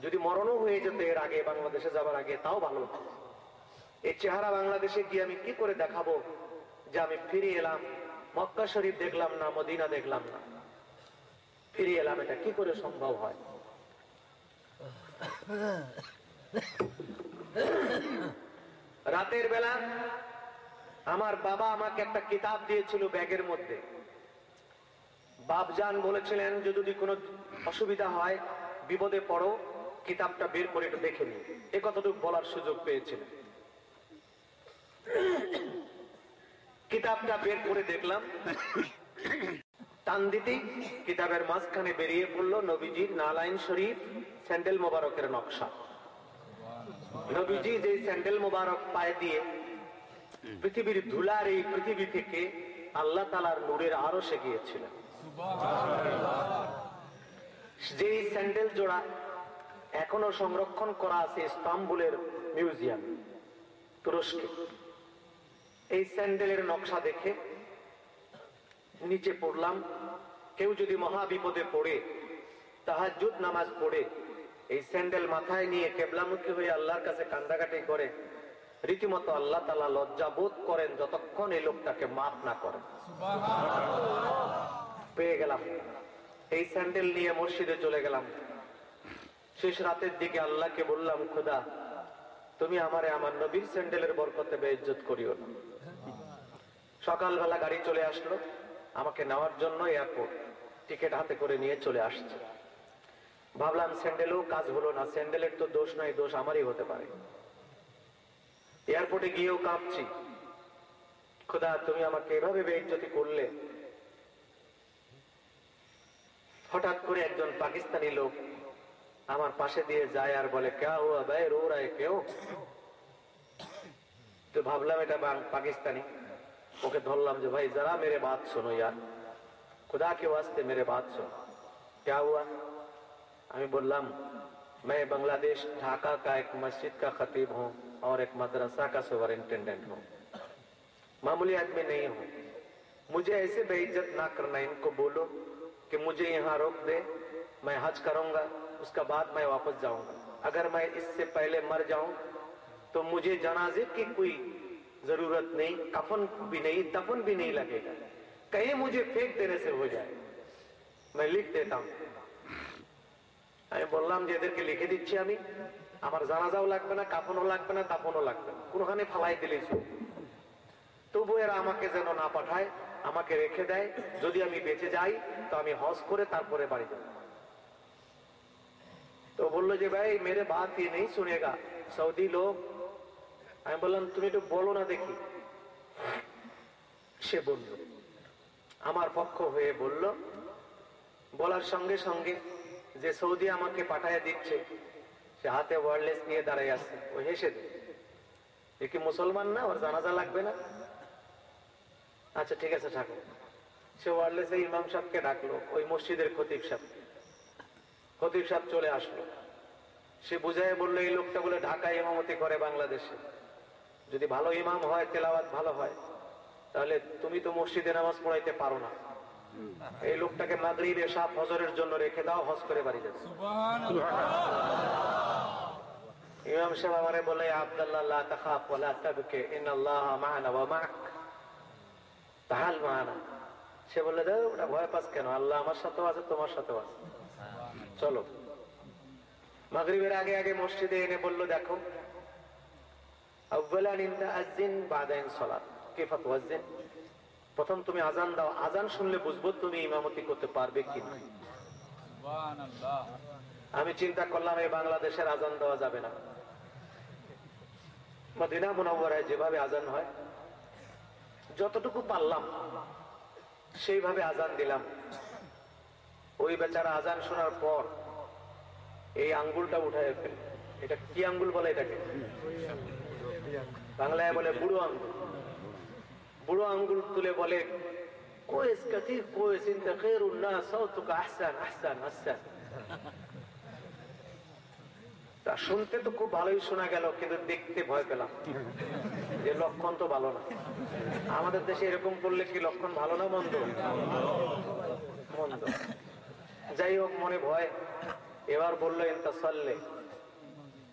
যদি মরণও হয়ে যেত এর আগে, বাংলাদেশে যাবার আগে, তাও ভালো হতো। এই চেহারা বাংলাদেশে গিয়ে আমি কি করে দেখাবো যে আমি ফিরে এলাম, মক্কা শরীফ দেখলাম না, মদিনা দেখলাম না, ফিরে এলাম, এটা কি করে সম্ভব হয়? রাতের বেলা আমার বাবা আমাকে একটা কিতাব দিয়েছিল ব্যাগের মধ্যে। বাপজান বলেছিলেন যে যদি কোনো অসুবিধা হয়, বিপদে পড়ো, কিতাবটা বের করে একটু দেখে নি। এ কতটুকু বলার সুযোগ পেয়েছিলেন। কিতাবটা বের করে দেখলাম, টান দিতেই কিতাবের মাঝখানে বেরিয়ে পড়লো নবীজির নালাইন শরীফ, স্যান্ডেল মোবারকের নকশা। নবীজি যে স্যান্ডেল মোবারক পায়ে দিয়ে পৃথিবীর ধুলার এই পৃথিবী থেকে আল্লাহ তাআলার নূরের আরশে গিয়েছিলেন। যে স্যান্ডেল জোড়া এখনো সংরক্ষণ করা আছে ইস্তাম্বুলের মিউজিয়াম, তুরস্কে। এই স্যান্ডেলের নকশা দেখে নিচে পড়লাম, কেউ যদি মহা বিপদে পড়ে তাহাজ্জুদ নামাজ পড়ে এই স্যান্ডেল মাথায় নিয়ে কেবলামুখী হয়ে আল্লাহর কাছে কান্দাকাটি করে, রীতিমতো আল্লাহ তাআলা লজ্জা বোধ করেন যতক্ষণ এই লোকটাকে মাফ না করেন। পেয়ে গেলাম, এই স্যান্ডেল নিয়ে মসজিদে চলে গেলাম। শেষ রাতের দিকে আল্লাহকে বললাম, খোদা তুমি আমারে আমার নবীর স্যান্ডেলের বরকতে বেইজ্জত করিও না। সকালবেলা গাড়ি চলে আসলো আমাকে নেওয়ার জন্য, এয়ারপোর্ট টিকিট হাতে করে নিয়ে চলে আসছে। ভাবলাম স্যান্ডেলও কাজ হলো না, স্যান্ডেলের তো দোষ নাই, দোষ আমারই হতে পারে। এয়ারপোর্টে গিয়েও কাঁপছি, খোদা তুমি আমাকে এভাবে বেইজ্জতি করলে। হঠাৎ করে একজন পাকিস্তানি লোক আমার পাশে দিয়ে যায় আর বলে क्या हुआ भाई रो रहा है क्यों? তো ভাবলাম এটা পাকিস্তানি, ওকে ধরলাম যে ভাই जरा मेरे बात सुनो यार, खुदा के वास्ते मेरे बात सुनो, क्या हुआ? আমি বললাম मैं बांग्लादेश ढाका का एक मस्जिद का खतीब हूँ और एक मदरसा का सुपरिंटेंडेंट हूँ, मामूली आदमी नहीं हूँ, मुझे ऐसे बेइज्जत ना करना, इनको बोलो कि मुझे यहाँ रोक दे, मैं हज करूंगा, उसका बाद मैं वापस जाऊंगा, अगर मैं इससे पहले मर जाऊं तो मुझे जनाजे की कोई जरूरत नहीं, कफन भी नहीं, दफन भी नहीं लगेगा, कहीं मुझे फेंक देने से हो जाए, मैं लिख देता हूं। আমি বললাম যে এদেরকে লিখে দিচ্ছি আমি, আমার জানাজাও লাগবে না, কাফনও লাগবে না, দাফনও লাগবে না, কোনখানে ফালাই দিলেই চলবে, তবু এরা আমাকে যেন না পাঠায়, আমাকে রেখে দেয়, যদি আমি বেঁচে যাই তো আমি হজ করে তারপরে বাড়ি যাব। তো বললো যে ভাই মেরে বাত ये नहीं सुनेगा सऊदी लोग। আমি বললাম তুমি একটু বলো না দেখি। সে বলল, আমার পক্ষ হয়ে বলল, বলার সঙ্গে সঙ্গে যে সৌদি আমাকে পাঠায় দিচ্ছে সে হাতে ওয়্যারলেস নিয়ে দাঁড়ায় আছে, ও হেসে দেয়, এ কি মুসলমান না, ওর জানাজা লাগবে না? আচ্ছা ঠিক আছে থাকো। সে ওয়্যারলেসে ইমাম সাহেবকে ডাকলো, ওই মসজিদের খতিব সাহেব। খতিব সাহেব চলে আসলো, সে বুঝায় বললো এই লোকটা বলে ঢাকায় ইমামতি করে বাংলাদেশে, যদি ভালো ইমাম হয়, তেলাওয়াত ভালো হয়, তাহলে তুমি তো মসজিদে নামাজ পড়াইতে পারো না, এই লোকটাকে মাগরিব এশা ফজরের জন্য রেখে দাও, হজ করে বাড়ি যাবে। ইমাম সাহেব আমারে বলে আব্দুল্লাহ লা তাখাফ ওয়া লা তাবকি ইন্নাল্লাহা মা'ানা ওয়া মা'আক তাহাল মা'ানা। সে বলে দাও ওটা ভয় পাস কেন, আল্লাহ আমার সাথেও আছে তোমার সাথেও আছে, চলো। মাগরিবের আগে আগে মসজিদে এনে বলল দেখো আউয়ালান ইনতা আযিন বাদাইন সালাত কিফা তুয়াজ্জিন, প্রথম তুমি আজান দাও, আজান শুনলে বুঝবো তুমি ইমামতি করতে পারবে কিনা। সুবহানাল্লাহ। আমি চিন্তা করলাম এই বাংলাদেশের আজান দেওয়া যাবে না, মদিনা মুনাওয়ারায় যেভাবে আজান হয় যতটুকু পারলাম সেইভাবে আজান দিলাম। ওই বেচারা আজান শোনার পর এই আঙ্গুলটা উঠায় ফেল, এটা কি আঙ্গুল বলে এটাকে? বাংলায় বলে বুড়ো আঙ্গুল। বুড়ো আঙ্গুল তুলে বলে কোয়েস কাতির কোয়েস ইনতা খায়রুন নাস সাউতুকা আহসান আহসান আহসান। তা শুনতে তো খুব ভালোই শোনা গেল, কিন্তু দেখতে ভয় পেলাম, যে লক্ষণ তো ভালো না। আমাদের দেশে এরকম করলে কি লক্ষণ ভালো না মন্দ? মন্দ। যাই হোক মনে ভয়। এবার বললো ইনতা সাল্লে,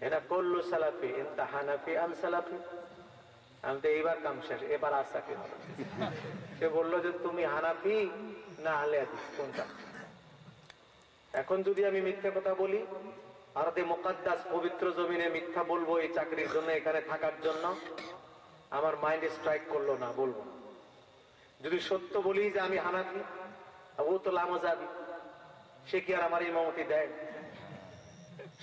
এটা করলো সালাফি, ইনতা হানাফি আম সালাফি। আমি তো এইবার কাম শেষ, এবার আর চাকরি হবে। সে বললো যে তুমি হানাফি না আহলে হাদিস কোনটা? এখন যদি আমি মিথ্যা কথা বলি, আরদে মুকাদ্দাস পবিত্র জমিনে মিথ্যা বলবো এই চাকরির জন্য, এখানে থাকার জন্য, আমার মাইন্ড স্ট্রাইক করলো না, বলবো। যদি সত্য বলি যে আমি হানাফি, ও তো লামাজাবি, সে কি আর আমার ইমামতি দেয়?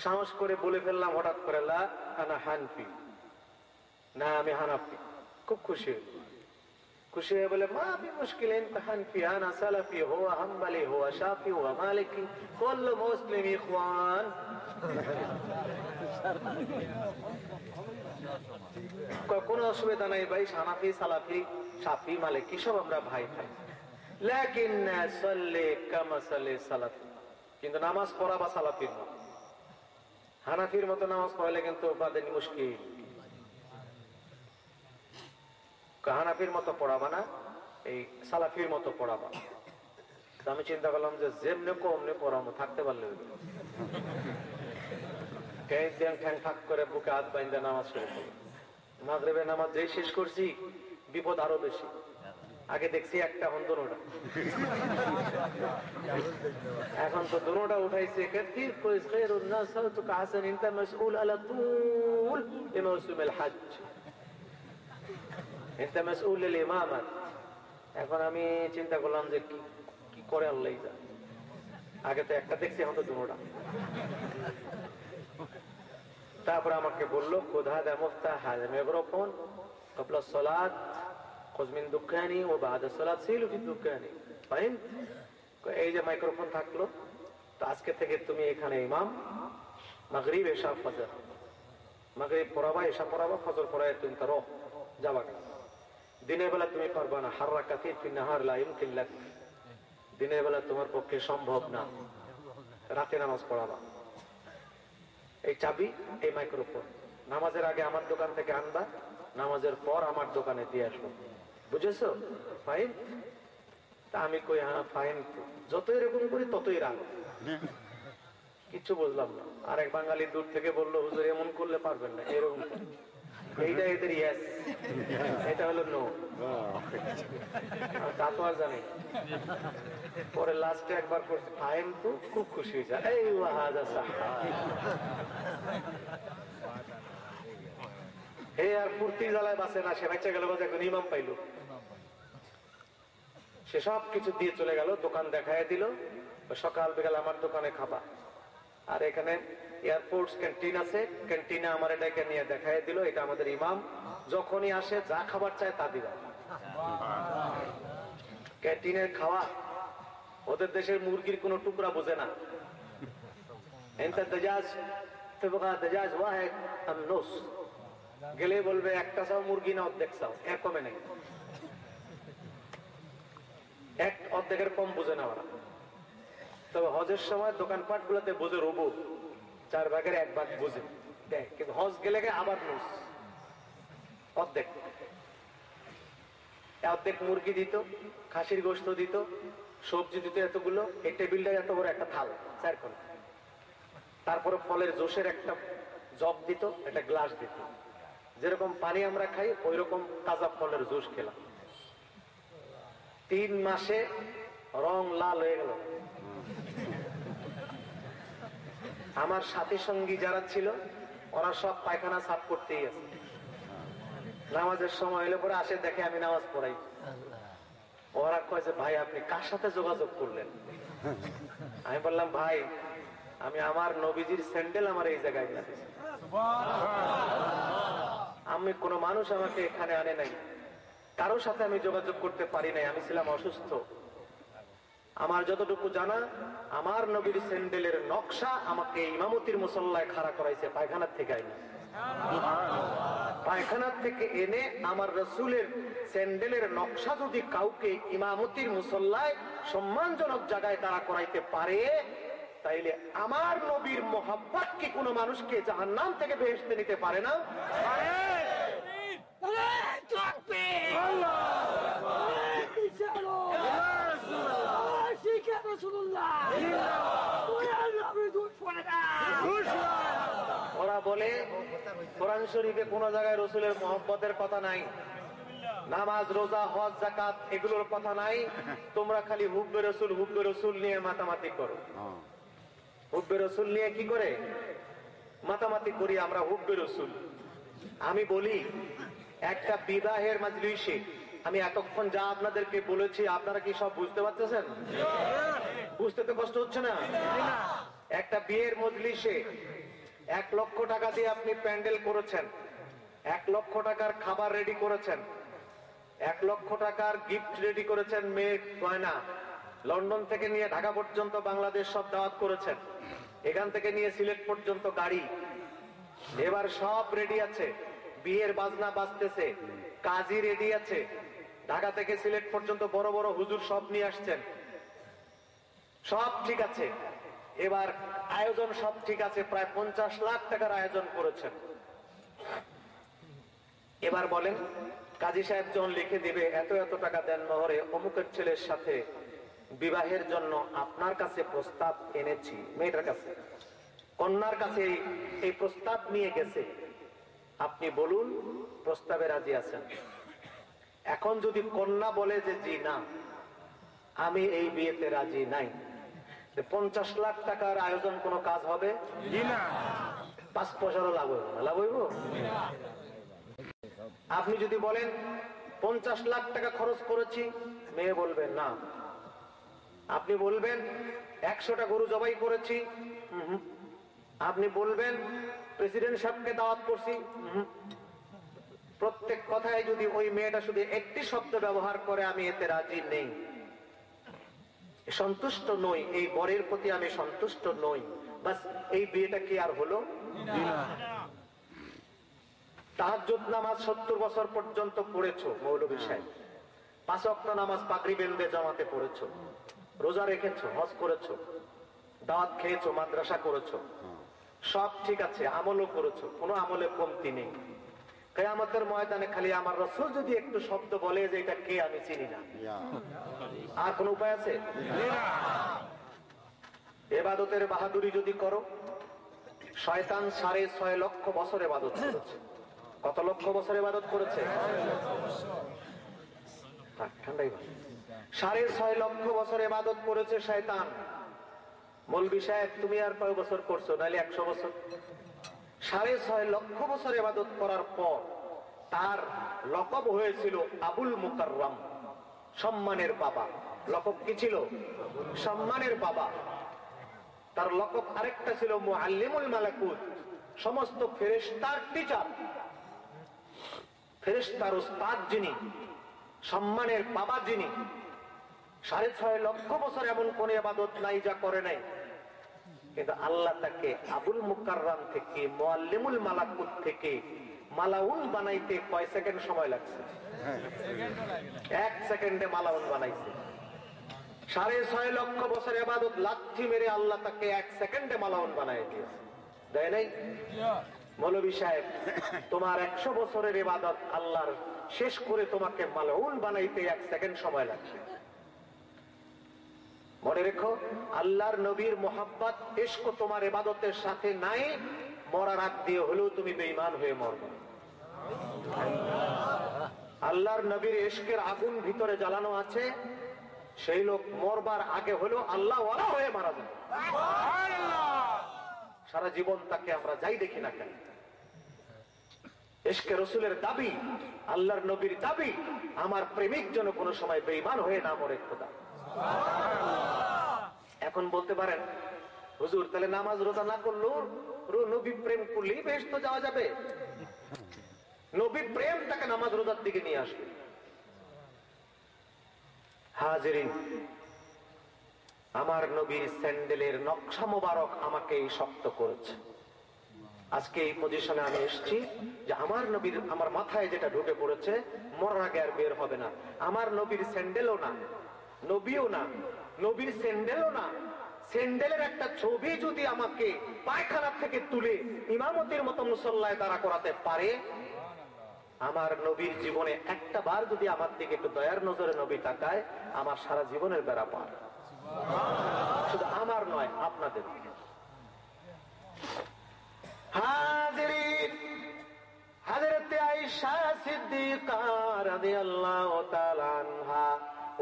সাহস করে বলে ফেললাম হঠাৎ করে, লা আনা হানফি, না আমি হানাফি। খুব খুশি হল, খুশি হয়ে বলে মা ফি মুশকিল, ইনতা হানফি আনা সালাফি, হুয়া হাম্বলি হুয়া শাফি হুয়া মালিকি, কুল্লু মুসলিম ইখওয়ান। কোন অসুবিধা নাই ভাই, হানাফি সালাফি শাফি মালিকি সব আমরা ভাই ভাই, লাকিন সাল্লি কামা সাল্লি সালাফি, কিন্তু নামাজ পড়া বা সালাফির মতো। হানাফির মতো নামাজ পড়ালে কিন্তু বাদেন মুশকিল। হানাফির মতো পড়াবা না, এই সালাফির মতো পড়াবা। আমি চিন্তা করলাম যে যেমনে কমনে পড়াবো, থাকতে পারলে ঠ্যাং ঠাক করে বুকে হাত বাইন্দা নামাজ শুরু করলো। মাগরিবের নামাজ যেই শেষ করছি বিপদ আরো বেশি। আগে দেখছি একটা, এখন দুটোটা, এখন তো দুটোটা উঠাইছে। কাতির কোয়েস খায়রুন নাস সাউতুকা হাসান ইনতা মাসউল আলা তুল লিমাউসুমিল হজ, ইনতা মাসউল লিল ইমামাত। এখন আমি চিন্তা করলাম যে কি করে আল্লাহ জানে। আগে তো একটা দেখছি, এখন তো দুটোটা। তারপর আমাকে বললো খুদা দা মুফতা হাজা মাইক্রোফোন ক্বাবলা সালাত খুয মিন দুকানি ওয়া বা'দা সালাত সিলু ফি দুকানি। ফাইন, এই যে মাইক্রোফোন থাকলো, তো আজকে থেকে তুমি এখানে ইমাম, মাগরিব এশা ফজর, মাগরিব পড়াবা এশা পড়াবা ফজর পড়ায় তুমি তারো যাবা। দিনের বেলা তুমি পারবা না, হাররা কাসির ফি নাহার লা ইমকিন লাক, দিনের বেলা তোমার পক্ষে সম্ভব না, রাতে নামাজ পড়াবা। এই চাবি, এই মাইক্রোফোন নামাজের আগে আমার দোকান থেকে আনবা, নামাজের পর আমার দোকানে দিয়ে আসবো, বুঝেছো? ফাইন? তা আমি কই হ্যাঁ ফাইন, যত এরকম করি ততই রাগ। কিচ্ছু বুঝলাম না। আর এক বাঙালি দূর থেকে বললো, হুজুর এমন করলে পারবেন না, এরকম এইটা এদের ইয়েস, এটা হলো নো। তা তো আর জানি। পরে লাস্টে একবার করছে ফাইন, তো খুব খুশি হয়েছে, এই ওয়াহাজ হে আর ফুর্তি জ্বালায় বাসে না, সে বাচ্চা গেল এখন ইমাম পাইল, সে সব কিছু দিয়ে চলে গেল, দোকান দেখায় দিল, সকাল বিকাল আমার দোকানে খাবা। আর এখানে এয়ারফোর্স ক্যান্টিন আছে, ক্যান্টিনে আমার এটাকে নিয়ে দেখায় দিল, এটা আমাদের ইমাম, যখনই আসে যা খাবার চায় তা দিবা। ক্যান্টিনের খাওয়া ওদের দেশের মুরগির কোন টুকরা বোঝে না। গেলে বলবে একটা চাও মুরগি না অর্ধেক চাও, এর কমে নেই, এক অর্ধেকের কম বোঝে না ওরা। তবে হজের সময় দোকানপাট গুলোতে বোঝে রবু, 4 ভাগের 1 ভাগ বোঝে দেখ, কিন্তু হজ গেলে আবার নুস অর্ধেক, অর্ধেক মুরগি দিত, খাসির গোশত দিত, সবজি দিত এতগুলো, এই টেবিলটা এত বড় একটা থাল 4 কোণ, তারপরে ফলের জোশের একটা জগ দিত, একটা গ্লাস দিত, যেরকম পানি আমরা খাই ওই রকম তাজা ফলের জুস খেলাম। 3 মাসে রং লাল হয়ে গেল। আমার সাথী সঙ্গী যারা ছিল ওরা সব পায়খানা সাফ করতেই আছে, নামাজের সময় এলে পরে আসে দেখে আমি নামাজ পড়াই, ওরা কয় যে ভাই আপনি কার সাথে যোগাযোগ করলেন? আমি বললাম ভাই আমি আমার নবীজির স্যান্ডেল আমার এই জায়গায় দিয়েছি, আমি কোন মানুষ আমাকে এখানে আনে নাই, কারোর সাথে আমি যোগাযোগ করতে পারি নাই, আমি ছিলাম অসুস্থ। আমার যতটুকু জানা, আমার নবীর স্যান্ডেলের নকশা আমাকে ইমামতির মুসল্লায় খাড়া করাইছে, পায়খানার থেকে আইনি, পায়খানার থেকে এনে আমার রসুলের স্যান্ডেলের নকশা যদি কাউকে ইমামতির মুসল্লায় সম্মানজনক জায়গায় দাঁড়া করাইতে পারে, তাইলে আমার নবীর মোহাব্বত কি কোনো মানুষকে জাহান্নাম থেকে বেহেশতে নিতে পারে না? ওরা বলে কোরআন শরীফে কোন জায়গায় রসুলের মোহাব্বতের কথা নাই, নামাজ রোজা হজ যাকাত এগুলোর কথা নাই, তোমরা খালি হুব্বে রসুল নিয়ে মাতামাতি করো। হুব্বে রসুল নিয়ে কি করে মাতামাতি করি আমরা? হুব্বে রসুল। আমি বলি একটা বিবাহের মাজলিসে আমি এতক্ষণ যা আপনাদেরকে বলেছি আপনারা কি সব বুঝতে পারতেছেন? বুঝতে তো কষ্ট হচ্ছে না? একটা বিয়ের মজলিসে 1 লক্ষ টাকা দিয়ে আপনি প্যান্ডেল করেছেন, 1 লক্ষ টাকার খাবার রেডি করেছেন, 1 লক্ষ টাকার গিফট রেডি করেছেন, মেয়ের গয়না লন্ডন থেকে নিয়ে ঢাকা পর্যন্ত বাংলাদেশ সব দাওয়াত করেছেন, এখান থেকে নিয়ে সিলেট পর্যন্ত গাড়ি, এবার সব রেডি আছে, বিয়ের বাজনা বাজতেছে, কাজী রেডি আছে, ঢাকা থেকে সিলেট পর্যন্ত বড় বড় হুজুর সব নিয়ে আসছেন, সব ঠিক আছে, এবার আয়োজন সব ঠিক আছে, প্রায় 50 লাখ টাকার আয়োজন করেছেন। এবার বলেন কাজী সাহেব যখন লিখে দিবে এত এত টাকা দেন মোহরে অমুকের ছেলের সাথে বিবাহের জন্য আপনার কাছে প্রস্তাব এনেছি, মেয়েটার কাছে কন্যার কাছে এই প্রস্তাব নিয়ে গেছে, আপনি বলুন প্রস্তাবে রাজি আছেন? এখন যদি কন্যা বলে যে জি না আমি এই বিয়েতে রাজি নাই, 50 লাখ টাকার আয়োজন কোনো কাজ হবে? 5 পয়সারও লাভ হইব না। লাভ হইব? আপনি যদি বলেন 50 লাখ টাকা খরচ করেছি, মেয়ে বলবেন না। আপনি বলবেন 100টা গরু জবাই করেছি, আপনি বলবেন প্রেসিডেন্ট সাহেবকে দাওয়াত করছি, প্রত্যেক কথায় যদি ওই মেয়েটা শুধু একটি শব্দ ব্যবহার করে আমি এতে রাজি নেই, সন্তুষ্ট নই, এই বরের প্রতি আমি সন্তুষ্ট নই, বাস এই বিয়েটা কি আর হলো? তাহাজ্জুদ নামাজ 70 বছর পর্যন্ত পড়েছো মৌলভী সাহেব, 5 ওয়াক্ত নামাজ পাগড়ি বেঁধে জামাতে পড়েছো, রোজা রেখেছো, হজ করেছো, দাওয়াত খেয়েছো, মাদ্রাসা করেছো, সব ঠিক আছে, আমলও করেছো, কোনো আমলে কমতি নেই। কিয়ামতের ময়দানে খালি আমার রাসূল যদি একটু শব্দ বলে যে এটা কে আমি চিনি না, আর কোন উপায় আছে? ইবাদতের বাহাদুরি যদি করো, শয়তান 6.5 লক্ষ বছর ইবাদত করেছে। কত লক্ষ বছর ইবাদত করেছে? ঠান্ডাই ভালো। 6.5 লক্ষ বছর ইবাদত করেছে শয়তান। মৌলভী সাহেব তুমি আর কয় বছর করছো? নাহলে 100 বছর। 6.5 লক্ষ বছর ইবাদত করার পর তার লকব হয়েছিল আবুল মুকাররম, সম্মানের বাবা। লকব কি ছিল? সম্মানের বাবা। তার লকব আরেকটা ছিল মুআল্লিমুল মালাকুত, সমস্ত ফেরেশতার টিচার, ফেরেশতার উস্তাদ যিনি, সম্মানের বাবা যিনি। 6.5 লক্ষ বছর এমন কোন ইবাদত নাই যা করে নাই, কিন্তু আল্লাহ তাকে আবুল মুকাররম থেকে, মুআল্লিমুল মালাকুত থেকে মালাউন বানাইতে কয় সেকেন্ড সময় লাগছে? 1 সেকেন্ডে মালাউন বানাইছে। 6.5 লক্ষ বছর ইবাদত লাথি মেরে আল্লাহ তাকে 1 সেকেন্ডে মালাউন বানাই দিয়েছে, দেয় নাই? মৌলভী সাহেব তোমার 100 বছরের ইবাদত আল্লাহর শেষ করে তোমাকে মালাউন বানাইতে 1 সেকেন্ড সময় লাগছে। মনে রেখো, আল্লাহর নবীর মোহাব্বত ইশক তোমার ইবাদতের সাথে নাই, মরার আগ দিয়ে হলেও তুমি বেঈমান হয়ে মরবে। আল্লাহর নবীর ইশকের আগুন ভিতরে জ্বালানো আছে, সেই লোক মরবার আগে হলেও আল্লাহ ওয়ালা হয়ে মারা যাবে। সারা জীবন তাকে আমরা যাই দেখি না কেন, ইশকে রাসূলের দাবি, আল্লাহর নবীর দাবি, আমার প্রেমিক যেন কোনো সময় বেঈমান হয়ে না মরে। খোদা এখন বলতে পারেন হুজুর তাহলে নামাজ রোজা না করলেও নবী প্রেম করলেই বেহেশতে যাওয়া যাবে? নবী প্রেম তাকে নামাজ রোজার দিকে নিয়ে আসবে। হাজিরিন, আমার নবীর স্যান্ডেলের নকশা মোবারক আমাকে শক্ত করেছে। আজকে এই পজিশনে আমি এসেছি যে আমার নবীর, আমার মাথায় যেটা ঢুকে পড়েছে মরার আগে আর বের হবে না। আমার নবীর স্যান্ডেলও না, নবীও না, নবীর স্যান্ডেলও না, স্যান্ডেলের একটা ছবি যদি আমাকে পায়খানা থেকে তুলে ইমামতির মতো মুসল্লায় দাঁড়া করাতে পারে, আমার নবীর জীবনে একটা বার যদি আমার দিকে একটু দয়ার নজরে নবী তাকায়, আমার সারা জীবনের বেড়া পার। শুধু আমার নয়, আপনাদের। হাজিরিন, হযরতে আয়েশা সিদ্দিকা রাদিয়াল্লাহু তাআলা আনহা,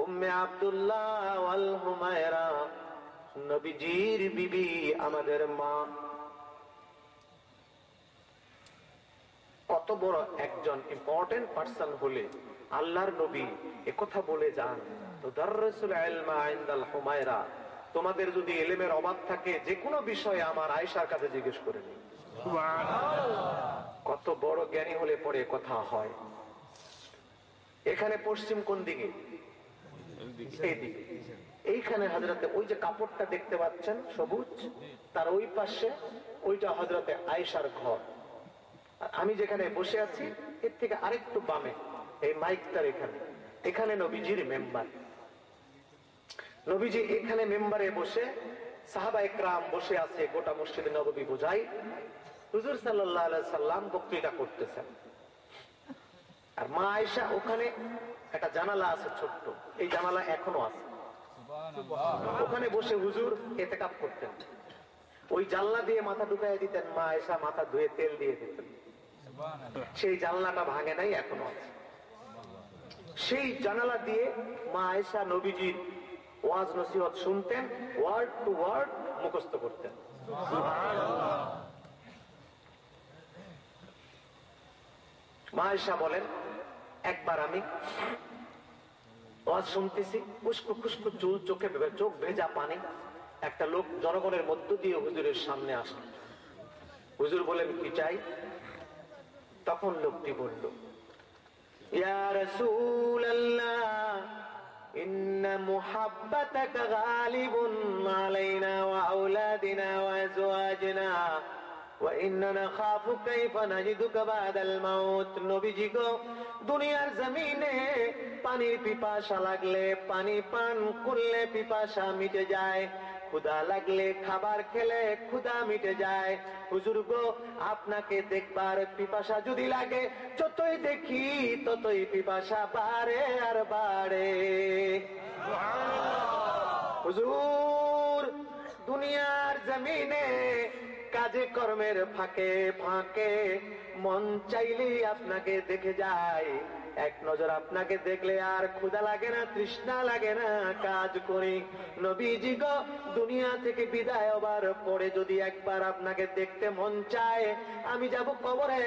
উম্মে আব্দুল্লাহ ওয়াল হুমায়রা, নবীজির বিবি, আমাদের মা। কত বড় একজন ইম্পর্টেন্ট পারসন হলে আল্লাহর নবী একথা বলে যান, তুদাররিসুল ইলমা ইনদাল হুমায়রা, তোমাদের যদি ইলমের অভাব থাকে যে কোনো বিষয়ে আমার আয়েশার কাছে জিজ্ঞেস করে নিন। কত বড় জ্ঞানী হলে পরে কথা হয়। এখানে পশ্চিম কোন দিকে? এইদিকে। এইখানে হযরতে, ওই যে কাপড়টা দেখতে পাচ্ছেন সবুজ, তার ওই পাশে ওইটা হযরতে আয়েশার ঘর। আমি যেখানে বসে আছি এর থেকে আরেকটু বামে এই মাইকটার এখানে, এখানে নবীজির মেম্বার। নবীজি এখানে মেম্বারে বসে, সাহাবা একরাম বসে আছে, গোটা মসজিদে নববী বোঝাই, হুজুর সাল্লাল্লাহু আলাইহি সাল্লাম বক্তৃতা করতেছেন। আর মা আয়েশা ওখানে একটা জানালা আছে ছোট্ট, এই জানালা এখনো আছে, ওখানে বসে হুজুর ইতিকাফ করতেন। ওই জানলা দিয়ে মাথা ঢুকাই দিতেন, মা আয়েশা মাথা ধুয়ে তেল দিয়ে দিতেন। সেই জানলাটা ভাঙে নাই, এখনো আছে। সেই জানালা দিয়ে মা আয়েশা নবীজির ওয়াজ নসিহত শুনতেন, ওয়ার্ড টু ওয়ার্ড মুখস্থ করতেন। মা আয়েশা বলেন, একবার আমি ওয়াজ শুনতেছি, খুশকু খুশকু চুল, চোখে চোখ ভেজা পানি, একটা লোক জনগণের মধ্য দিয়ে হুজুরের সামনে আসলো। হুজুর বলেন, কি চাই? তখন লোকটি বলল, ইয়া রাসূলুল্লাহ, ইন্না মুহাব্বাতাকা গালিবুন আলাইনা ওয়া আওলাদিনা ওয়া আজওয়াজিনা ওয়া ইন্না নাখাফু কাইফা নাজিদুকা বাদাল মাউত। নবীজি গো, দুনিয়ার জমিনে পানির পিপাসা লাগলে পানি পান করলে পিপাসা মিটে যায়, ক্ষুধা লাগলে খাবার খেলে ক্ষুধা মিটে যায়। হুজুর গো, আপনাকে দেখবার পিপাসা যদি লাগে, যতই দেখি ততই পিপাসা বাড়ে আর বাড়ে। হুজুর, দুনিয়ার জমিনে কাজে কর্মের ফাঁকে ফাঁকে মন চাইলেই আপনাকে দেখে যায়। এক নজর আপনাকে দেখলে আর ক্ষুধা লাগে না, তৃষ্ণা লাগে না, কাজ করি। নবীজি গো, দুনিয়া থেকে বিদায় হবার পরে যদি একবার আপনাকে দেখতে মন চায়, আমি যাব কবরে।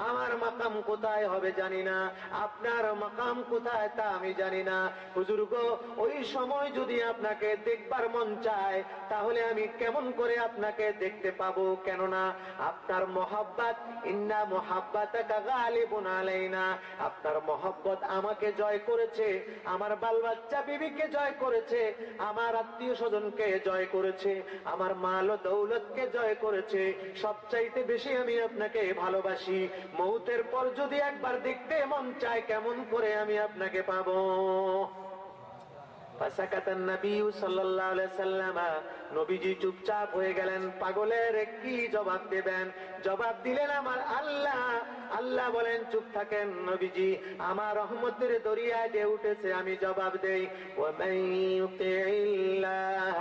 আমার মাকাম কোথায় হবে জানি না, আপনার মাকাম কোথায় তা আমি জানি না। হুজুর গো, ওই সময় যদি আপনাকে দেখবার মন চায়, তাহলে আমি কেমন করে আপনাকে দেখতে পাবো? কেননা আপনার মহাব্বত, ইন্না মুহাব্বাতাকা গালিবুন আলাইনা, আপনার মহব্বত আমাকে জয় করেছে, আমার বাল বাচ্চা বিবিকে জয় করেছে, আমার আত্মীয় স্বজনকে জয় করেছে, আমার মাল ও দৌলতকে জয় করেছে। সবচাইতে বেশি আমি আপনাকে ভালোবাসি। মৌতের পর যদি একবার দেখতে মন চায়, কেমন করে আমি আপনাকে পাবো? নবীজি চুপচাপ হয়ে গেলেন। পাগলের কি জবাব দেবেন? জবাব দিলেন আমার আল্লাহ। আল্লাহ বলেন, চুপ থাকেন নবীজি, আমার রহমতের দরিয়ায় যে উঠেছে আমি জবাব দেই। ওয়ামান ইউতিইল্লাহ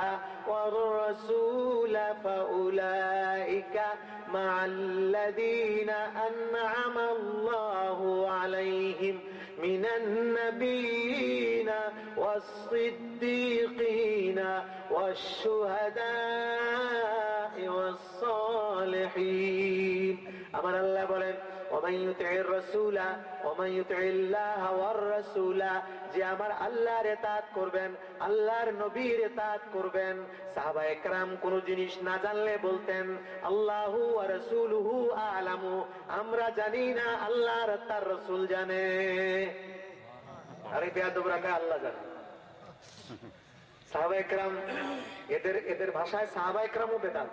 ওয়ার রাসূল ফাউলাইকা মা'আল্লাযীনা আন'আমা আল্লাহু আলাইহিম মিনান নাবিয়্যিনা ওয়াস-সিদ্দীকিনা ওয়াশ-শুহাদা'i ওয়াস-সালিহিন। আমার আল্লাহ বলেন, ওমান ইউতি'র রাসূলা ওমান ইউতি'ল্লাহ ওয়ার রাসূলা, যে আমার আল্লাহর ইতাআত করবেন, আল্লাহর নবীর ইতাআত করবেন। সাহাবায়ে কেরাম কোন জিনিস না জানলে বলতেন, আল্লাহু ওয়া রাসূলুহু আ'লামু, আমরা জানি না, আল্লাহ আর তার রাসূল জানে। আরে বেয়াদবরা কা আল্লাহ জানে। সাহাবায়ে কেরাম, এদের ভাষায় সাহাবায়ে কেরামও বেদাত।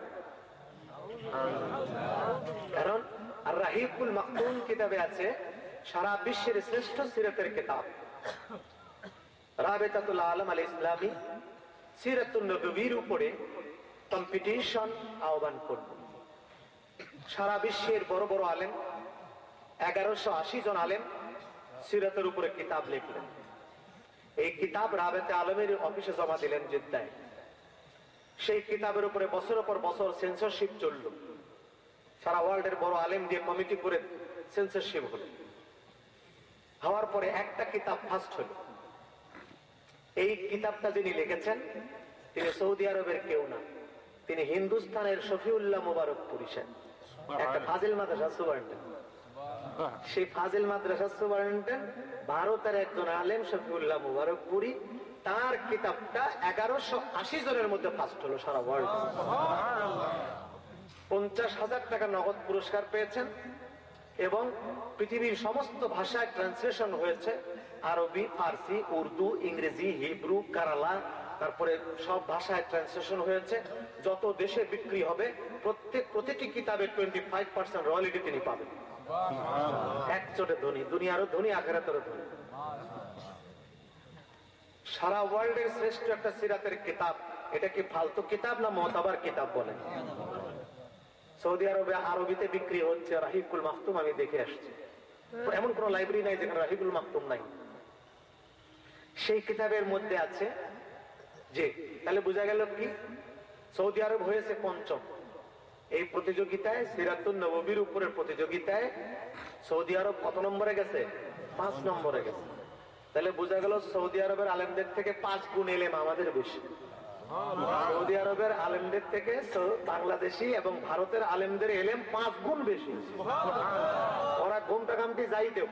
কারণ আর রাহিকুল মাকতুম কিতাবে আছে সারা বিশ্বের শ্রেষ্ঠ সিরাতের কিতাব। রাবিতাতুল আলম আল ইসলামী সিরাতুন নববীর উপরে কম্পিটিশন আহ্বান করল। সারা বিশ্বের বড় বড় আলেম, 1180 জন আলেম সিরাতের উপরে কিতাব লিখলেন। এই কিতাব রাবেতা আলমের অফিসে জমা দিলেন জেদ্দায়। সেই কিতাবের উপরে বছরের পর বছর সেন্সরশিপ চলল। সারা ওয়ার্ল্ডের বড় আলেম দিয়ে কমিটি করে সেন্সরশিপ হলো। হওয়ার পরে একটা কিতাব ফার্স্ট হলো। এই কিতাবটা যিনি লিখেছেন তিনি সৌদি আরবের কেউ না, তিনি হিন্দুস্তানের শফিউল্লাহ মুবারকপুরী সাহেব, একটা ফাজিল মাদ্রাসা সুপারিনটেন্ডেন্ট। সেই ফাজিল মাদ্রাসা সুপারিনটেন্ডেন্ট ভারতের একজন আলেম শফিউল্লাহ মুবারকপুরী। তার কিতাবটা 1180 জনের মধ্যে ফার্স্ট হলো সারা ওয়ার্ল্ড। 50,000 টাকা নগদ পুরস্কার পেয়েছেন এবং পৃথিবীর সমস্ত ভাষায় ট্রান্সলেশন হয়েছে। আরবি, ফার্সি, উর্দু, ইংরেজি, হিব্রু, কারালা, তারপরে সব ভাষায় ট্রান্সলেশন হয়েছে। যত দেশে বিক্রি হবে প্রতিটি কিতাবের 25% রয়্যালটি তিনি পাবেন। একচোটে ধনী, দুনিয়ারও ধনী, আখিরাতেরও ধনী। সারা ওয়ার্ল্ডের শ্রেষ্ঠ একটা সিরাতের কিতাব। এটা কি ফালতু কিতাব না মুতাবার কিতাব বলেন? সৌদি আরবে আরবিতে বিক্রি হচ্ছে রাহিকুল মাকতুম, আমি দেখে আসছি। এমন কোন লাইব্রেরি নাই যেখানে রাহিকুল মাকতুম নাই। সেই কিতাবের মধ্যে আছে যে, তাহলে বোঝা গেল কি সৌদি আরব হয়েছে পঞ্চম। এই প্রতিযোগিতায় সিরাতুন নববীর উপরের প্রতিযোগিতায় সৌদি আরব কত নম্বরে গেছে? 5 নম্বরে গেছে। তাহলে বোঝা গেল সৌদি আরবের আলেমদের থেকে 5 গুণ এলেম আমাদের বেশি। সৌদি আরবের আলেমদের থেকে বাংলাদেশি এবং ভারতের আলেমদের এলেম 5 গুণ বেশি। ওরা ঘুমটা কামটি যাই দেব,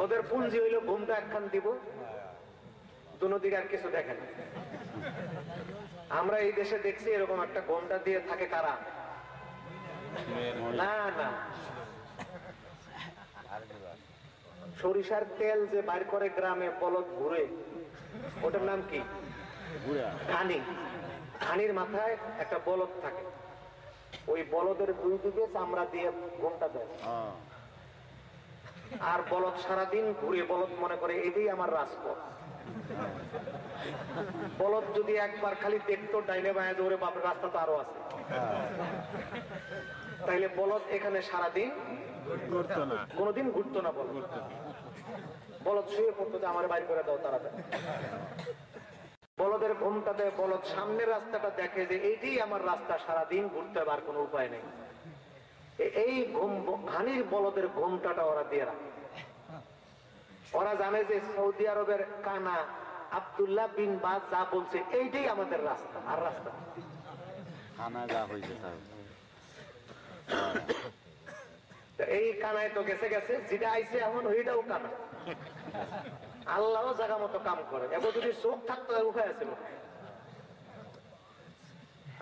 ওদের পুঞ্জি হইল ঘুমটা একখান দিব, দুদিকে আর কিছু দেখেন। আমরা এই দেশে দেখছি এরকম একটা ঘুমটা দিয়ে থাকে কারা? না না, সরিষার তেল যে বাইর করে গ্রামে বলদ ঘুরে, ওটার নাম কি? ঘানি। ঘানির মাথায় একটা বলদ থাকে, ওই বলদের দুই দিকে চামড়া দিয়ে ঘোমটা দেয়, আর বলদ সারাদিন ঘুরে, বলদ মনে করে এটাই আমার রাজপথ। বলদ যদি একবার খালি দেখতো ডাইনে বাঁয়ে দৌড়ে, বাপের রাস্তা তো আরো আছে, তাইলে বলদ এখানে সারাদিন কোনদিন ঘুরতো না। বলদ শুয়ে পড়তো যে আমার বাইর করে দাও তাড়াতাড়ি। বলদের ঘুমটা দেয়, বলদ সামনের রাস্তাটা দেখে যে এইটাই আমার রাস্তা, সারাদিন ঘুরতে আর কোনো উপায় নেই। এই ঘানির বলদের ঘুমটাটা ওরা দিয়ে রাখে। ওরা জানে যে সৌদি আরবের কানা আব্দুল্লাহ বিন বাজ যা বলছে এইটাই আমাদের রাস্তা, আর রাস্তা এই কানায় তো গেছে গেছে, যেটা আইছে এখন ওইটাও কানা। আল্লাহও জায়গা মতো কাম করে। এখন যদি চোখ থাকতো উঠে আছে।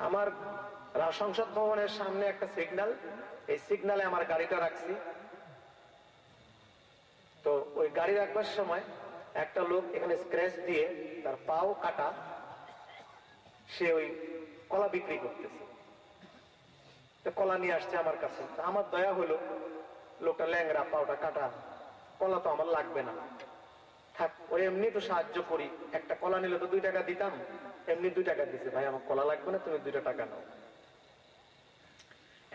আমার সংসদ ভবনের সামনে একটা সিগন্যাল, এই সিগন্যালে আমার গাড়িটা রাখছি। তো ওই গাড়ি রাখবার সময় একটা লোক এখানে স্ক্র্যাচ দিয়ে তার পাও কাটা, সে ওই কলা বিক্রি করতেছে। কলা নিয়ে আসছে আমার কাছে। আমার দয়া হলো, লোকটা ল্যাংরা, পাওটা কাটা, কলা তো আমার লাগবে না, থাক ওই এমনি তো সাহায্য করি, একটা কলা নিলে তো 2 টাকা দিতাম, এমনি 2 টাকা দিছে, ভাই আমার কলা লাগবে না, তুমি 2 টাকা নাও।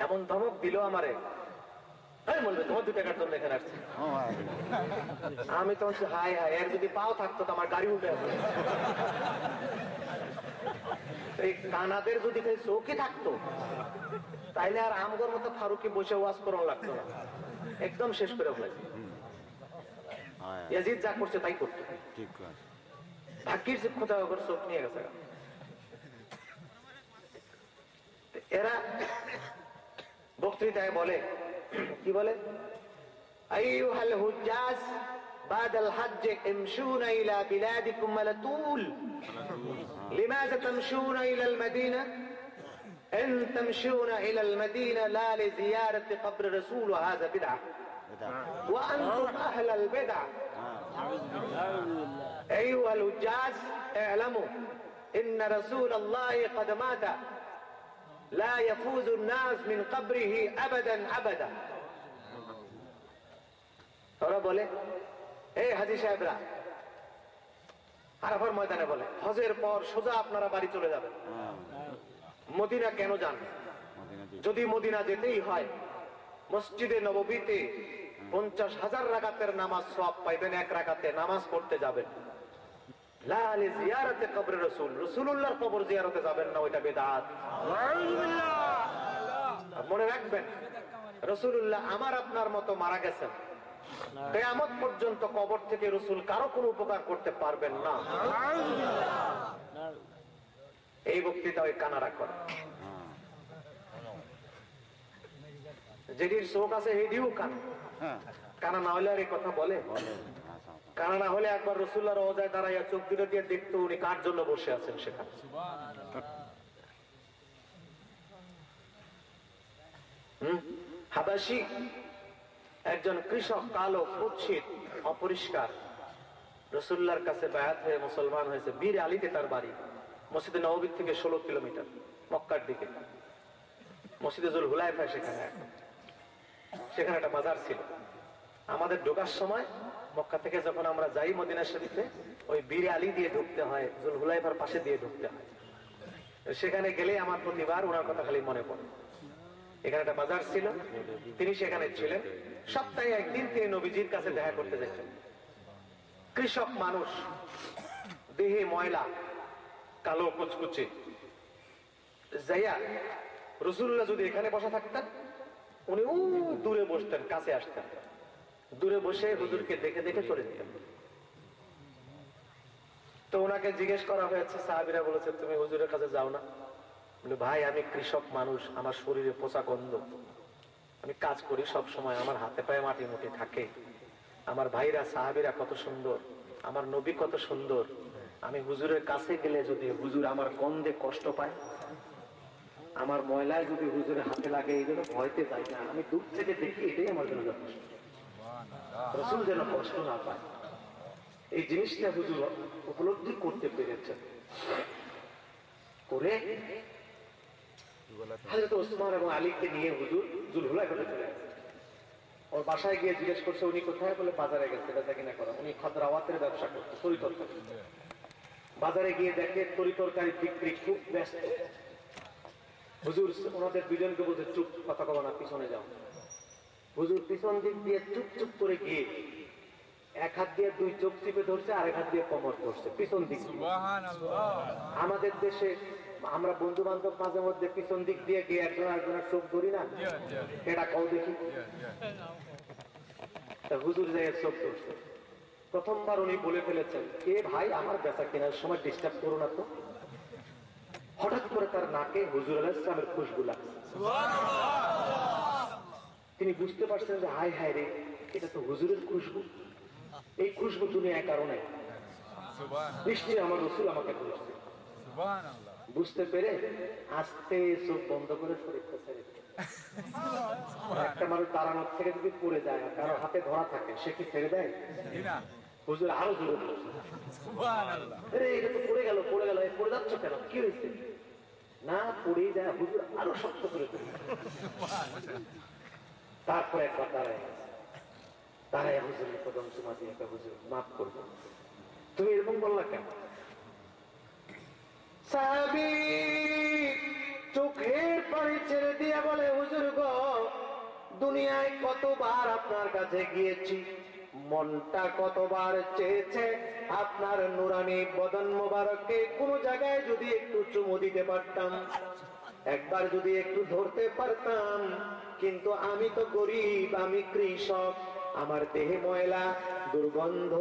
এমন ধমক দিল আমারে, বলবে তোমার 2 টাকার জন্য এখানে আসছে। আমি তখন হাই হাই, এর যদি পাও থাকতো তো আমার গাড়ি উঠে আসবে। এই কানাদের যদি চৌকি থাকতো তাইলে আর আমগর মতো ফারুকি বসে ওয়াজ করানো লাগতো না, একদম শেষ করে ফেলেছে। ইয়াজিদ যা করছে তাই করতো, ভাগ্যের যে খোদা ওর চোখ নিয়ে গেছে। এরা বক্তৃতায় বলে, কি বলে? আইয়ুহাল হুজ্জাজ বাদাল হজ্জ ইমশুনা ইলা বিলাদিকুম মালাতুল লিমাযা তামশুনা ইলা আল মাদিনা ইন তামশুনা ইলা আল মাদিনা লা লিজিয়ারাতি কবর রাসূল ওয়া হাযা বিদআহ ওয়া আনতুম আহলাল বিদআহ আইয়ুহাল হুজ্জাজ ই'লামু ইন্না রাসূলাল্লাহি ক্বাদ মাতা لا يفوز الناس من قبره ابدا ابدا। ওরা বলে, এই হাজী সাহেবরা আরাফার ময়দানে বলে, হজের পর সোজা আপনারা বাড়ি চলে যাবেন, মদিনা কেন যান? যদি মদিনা যেতেই হয়, মসজিদে নববীতে 50,000 রাকাতের নামাজ সওয়াব পাইবেন, 1 রাকাতে নামাজ পড়তে যাবেন। লা লিজিয়ারাতি কবর রাসূল, রাসূলুল্লাহর কবর জিয়ারতে যাবেন না, ওইটা বিদআত। মনে রাখবেন, রাসূলুল্লাহ আমার আপনার মতো মারা গেছেন, কিয়ামত পর্যন্ত কবর থেকে রাসূল কারো কোনো উপকার করতে পারবেন না। এই বক্তৃতা ওই কানারা করে, যেটির চোখ আছে হেডিও কানা, কানা না হলে আর এই কথা বলে? কানা না হলে একবার রাসূলুল্লাহর রওজায় দাঁড়াইয়া চোখ দুটো দিয়ে দেখতো উনি কার জন্য বসে আছেন সেখানে। হাবাসি একজন কৃষক, কালো, কুৎসিত, অপরিষ্কার, রাসূলুল্লাহর কাছে বায়াত হয়ে মুসলমান হয়েছে। বীর আলীতে তার বাড়ি, মসজিদে নববী থেকে 16 কিলোমিটার মক্কার দিকে। মসজিদে জুল হুলাইফা সেখানে একটা বাজার ছিল। আমাদের ঢোকার সময় মক্কা থেকে যখন আমরা যাই মদিনা শরীফে, ওই বীর আলী দিয়ে ঢুকতে হয়, জুল হুলাইফার পাশে দিয়ে ঢুকতে হয়। সেখানে গেলে আমার প্রতিবার ওনার কথা খালি মনে পড়ে। এখানে একটা বাজার ছিল, তিনি সেখানে ছিলেন। সপ্তাহে একদিন তিনি নবীজির কাছে দেখা করতে যেতেন। কৃষক মানুষ, দেহে ময়লা, কালো কুচকুচে, যাইয়া রাসূলুল্লাহ যদি এখানে বসা থাকতেন, উনি দূরে বসতেন, কাছে আসতেন, দূরে বসে হুজুরকে দেখে দেখে চলে যেতেন। তো ওনাকে জিজ্ঞেস করা হয়েছে, সাহাবীরা বলেছে, তুমি হুজুরের কাছে যাও না? বলে, ভাই আমি কৃষক মানুষ, আমার শরীরে পচা গন্ধ, আমি কাজ করি সব সময়, আমার হাতে পায়ে মাটি মুটি থাকে, আমার ভাইরা সাহাবীরা কত সুন্দর, আমার নবী কত সুন্দর, আমি হুজুরের কাছে গেলে যদি হুজুর আমার গন্ধে কষ্ট পায়, আমার ময়লায় যদি হুজুরের হাতে লাগে, এই জন্য ভয়তে যাই না, আমি দূর থেকে দেখি, এটাই আমার জন্য যথেষ্ট। রাসূল যেন কষ্ট না পায়, এই জিনিসটা হুজুর উপলব্ধি করতে পেরেছেন। করে হযরত ওসমান এবং আলীকে নিয়ে হুজুর জুলহুলাইফা চলে গেছেন। ওর বাসায় গিয়ে জিজ্ঞেস করছে উনি কোথায়, বলে বাজারে গেছে বেচা কিনা করা। উনি খাদ্রাওয়াতের ব্যবসা করতে, তরিতরকারি। বাজারে গিয়ে দেখে তরিতরকারি বিক্রি খুব ব্যস্ত। হুজুর ওনাদের দুজনকে বলছে চুপ, কথা কবা না, পিছনে যাও। হুজুর পিছন দিক দিয়ে চুপ চুপ করে গিয়ে এক হাত দিয়ে দুই চোখ চিপে ধরছে, আরেক হাত দিয়ে কোমর ধরছে পিছন দিক। আমাদের দেশে আমরা বন্ধু বান্ধব মাঝে মধ্যে পিছন দিক দিয়ে গিয়ে একজন একজনের চোখ ধরি না, এটা কও দেখি। হুজুর যায় চোখ ধরছে। প্রথমবার উনি বলে ফেলেছেন, কে ভাই আমার বেচা কেনার সময় ডিস্টার্ব করো না তো। হঠাৎ করে তার নাকে হুজুর আলাইহিস সালামের খুশবু লাগছে। তিনি বুঝতে পারছেন যে হায় হায় রে, এটা তো হুজুরের খুশবু। এই খুশবু দুনিয়ায় কারণে নিশ্চয়ই আমার রাসূল আমাকে খুঁজছে। বুঝতে পেরে আস্তে চোখ বন্ধ করে শরীরটা ছেড়ে দিল। একটা মানুষ দাঁড়ানোর থেকে যদি পড়ে যায়, কারো হাতে ধরা থাকে, সে কি ছেড়ে দেয়? হুজুর আরো জোরে বলছে, এটা তো পড়ে গেল, পড়ে গেল, পড়ে যাচ্ছ কেন, কি হয়েছে? না পড়েই যায়। হুজুর আরো শক্ত করে দিল। তারপর একবার দাঁড়ায় হুজুরের কদম চুমা দিয়ে, হুজুর মাফ করবো, তুমি এরকম বললা কেন? সাহাবী চোখের পানি ছেড়ে দিয়ে বলে, হুজুর গো, দুনিয়ায় কতবার আপনার কাছে গিয়েছি, মনটা কতবার চেয়েছে আপনার নুরানি বদন মোবারককে কোন জায়গায় যদি একটু চুমু দিতে পারতাম, একবার যদি একটু ধরতে পারতাম, কিন্তু আমি তো গরিব, আমি কৃষক, আমার দেহে ময়লা, দুর্গন্ধ,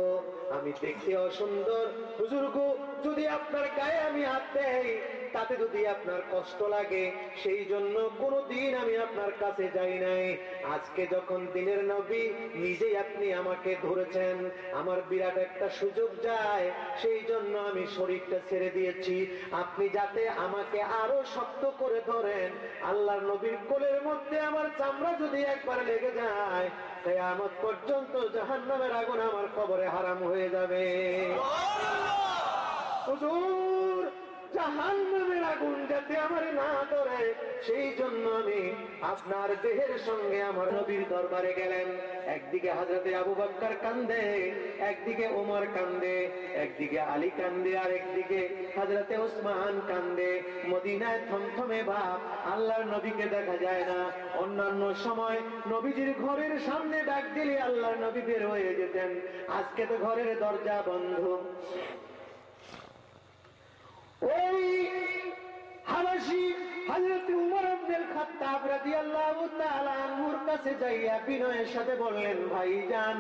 আমি দেখতে অসুন্দর। হুজুর গো, যদি আপনার গায়ে আমি হাত দেই, তাতে যদি আপনার কষ্ট লাগে, সেই জন্য কোনদিন আমি আপনার কাছে যাই নাই। আজকে যখন দিনের নবী নিজেই আপনি আমাকে ধরেছেন, আমার বিরাট একটা সুযোগ যায়, সেই জন্য আমি শরীরটা ছেড়ে দিয়েছি, আপনি যাতে আমাকে আরো শক্ত করে ধরেন। আল্লাহর নবীর কোলের মধ্যে আমার চামড়া যদি একবার লেগে যায়, কিয়ামত পর্যন্ত জাহান্নামের আগুন আমার কবরে হারাম হয়ে যাবে। হুজুর, জাহান্নামের আগুন যাতে আমার না ধরে, সেই জন্য আমি আপনার দেহের সঙ্গে আমার নবীর দরবারে গেলেন। একদিকে হযরতে আবু বকর কান্দে, একদিকে ওমর কান্দে, একদিকে আলী কান্দে, আর একদিকে হযরতে ওসমান কান্দে। মদিনায় থমথমে ভাব, আল্লাহর নবীকে দেখা যায় না। অন্যান্য সময় নবীজির ঘরের সামনে ডাক দিলে আল্লাহর নবী বের হয়ে যেতেন, আজকে তো ঘরের দরজা বন্ধ। ওই হাবাশী হযরত উমর ইবনে খাত্তাব রাদিয়াল্লাহু তাআলা আনহুর কাছে যাইয়া বিনয়ের সাথে বললেন, ভাইজান,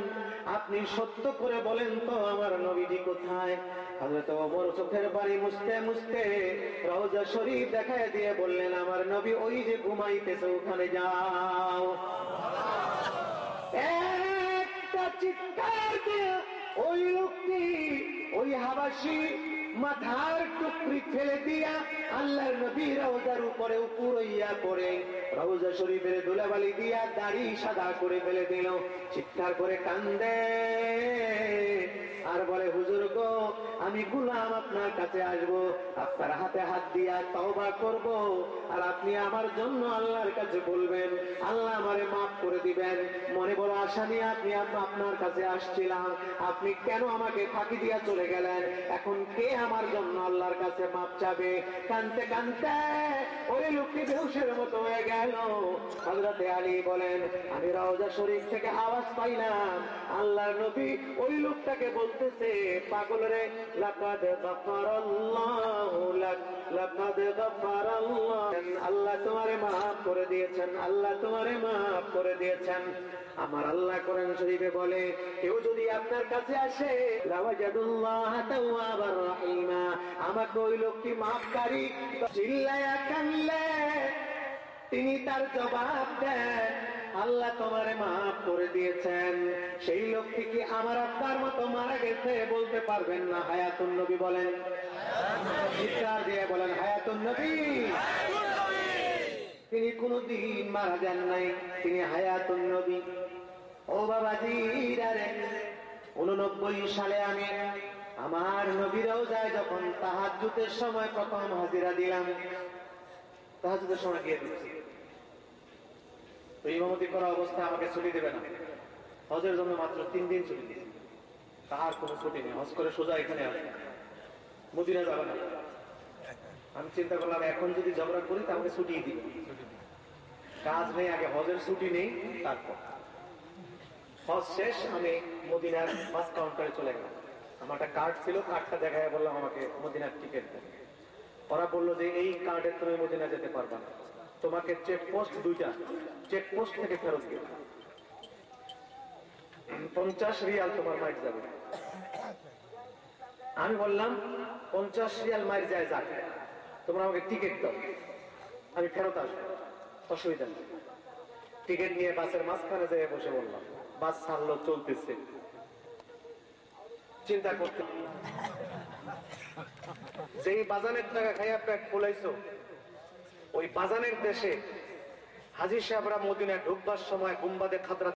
আপনি সত্য করে বলেন তো আমার নবীজি কোথায়? হযরত ওমর চোখের পানি মুছতে মুছতে রওজা শরীফ দেখায় দিয়ে বললেন, আমার নবী ওই যে ঘুমাইতেছে, ওখানে যাও। একটা চিৎকার দিয়ে ওই লোকটি, ওই হাবাশী মাথার টুকরি ফেলে দিয়া আল্লাহর নবী রওজার উপরে উপরইয়া পড়ে রওজা শরীফের ধুলাবালি দিয়া দাড়ি সাদা করে ফেলে দিল। চিৎকার করে কান্দে আর বলে, হুজুর গো, আমি গোলাম আপনার কাছে আসব, আপনার হাতে হাত দিয়া তওবা করব, আর আপনি আমার জন্য আল্লাহর কাছে বলবেন, আল্লাহ আমারে মাফ করে দিবেন। মনে বড় আশা নিয়ে আপনি আপনার কাছে আসছিলাম, আপনি কেন আমাকে ফাঁকি দিয়া চলে গেলেন? এখন কে আমার জন্য আল্লাহর কাছে মাফ চাবে? কানতে কানতে ওই লোকটি বেহুশের মতো হয়ে গেল। হযরতে আলী বলেন, আমি রওজা শরীফ থেকে আওয়াজ পাইলাম আল্লাহর নবী ওই লোকটাকে বলতেছে, পাগল রে, লাকাদ গাফারাল্লাহু লাক, লাকাদ গাফারাল্লাহ, আল্লাহ তোমারে মাফ করে দিয়েছেন, আল্লাহ তোমারে মাফ করে দিয়েছেন। আমার আল্লাহ কোরআন শরীফে বলে, কেউ যদি আপনার কাছে আসে, লাওয়াজাদুল্লাহ তাওয়াবার রহিমা, আমাকে ওই লোকটি মাফকারী, চিল্লায়া কানলে তিনি তার জবাব দেন, আল্লাহ তোমারে মাফ করে দিয়েছেন। সেই লোকটি কি আমার আপনার মতো মারা গেছে? বলতে পারবেন না। হায়াতুন নবী বলেন, চিৎকার দিয়ে বলেন, হায়াতুন নবী। তিনি কোনদিন মারা যান নাই, তিনি হায়াতুন নবী। ও বাবাজিরা রে, 89 সালে আমি আমার নবীরাও যায় যখন তাহাজ্জুদের সময় প্রথম হাজিরা দিলাম, তাহাজ্জুদের সময় গিয়ে দিচ্ছি। তো ইমামতি করা অবস্থায় আমাকে ছুটি দেবে না, হজের জন্য মাত্র 3 দিন ছুটি দিয়েছে, তাহার কোনো ছুটি নেই, হজ করে সোজা এখানে আসবে, মদিনা যাবে না। আমি চিন্তা করলাম এখন যদি ঝগড়া করি তাহলে ছুটি দিব, কাজ নেই, আগে হজের ছুটি নেই, তারপর হজ শেষ। আমি মদিনার বাস কাউন্টারে চলে গেলাম, আমার একটা কার্ড ছিল, কার্ডটা দেখায় বললাম আমাকে মদিনার টিকিট দেন। ওরা বললো যে এই কার্ডে তুমি মদিনা যেতে পারবা না, তোমাকে চেকপোস্ট 2টা, চেকপোস্ট থেকে ফেরত দিবে, 50 রিয়াল তোমার মাইর যাবে। আমি বললাম 50 রিয়াল মাইর যায় যাক, তোমরা আমাকে টিকিট দাও, আমি ফেরত আসবো, অসুবিধা নেই। টিকিট নিয়ে বাসের মাঝখানে যেয়ে বসে বললাম, বাস ছাড়লো, চলতেছে, চিন্তা করতে যেই বাজানের টাকা খাইয়া পেট ফুলাইছো, ওই বাজানের দেশে হাজী সাহেবরা মদিনায় ঢুকবার সময় গুম্বাদে খাদরা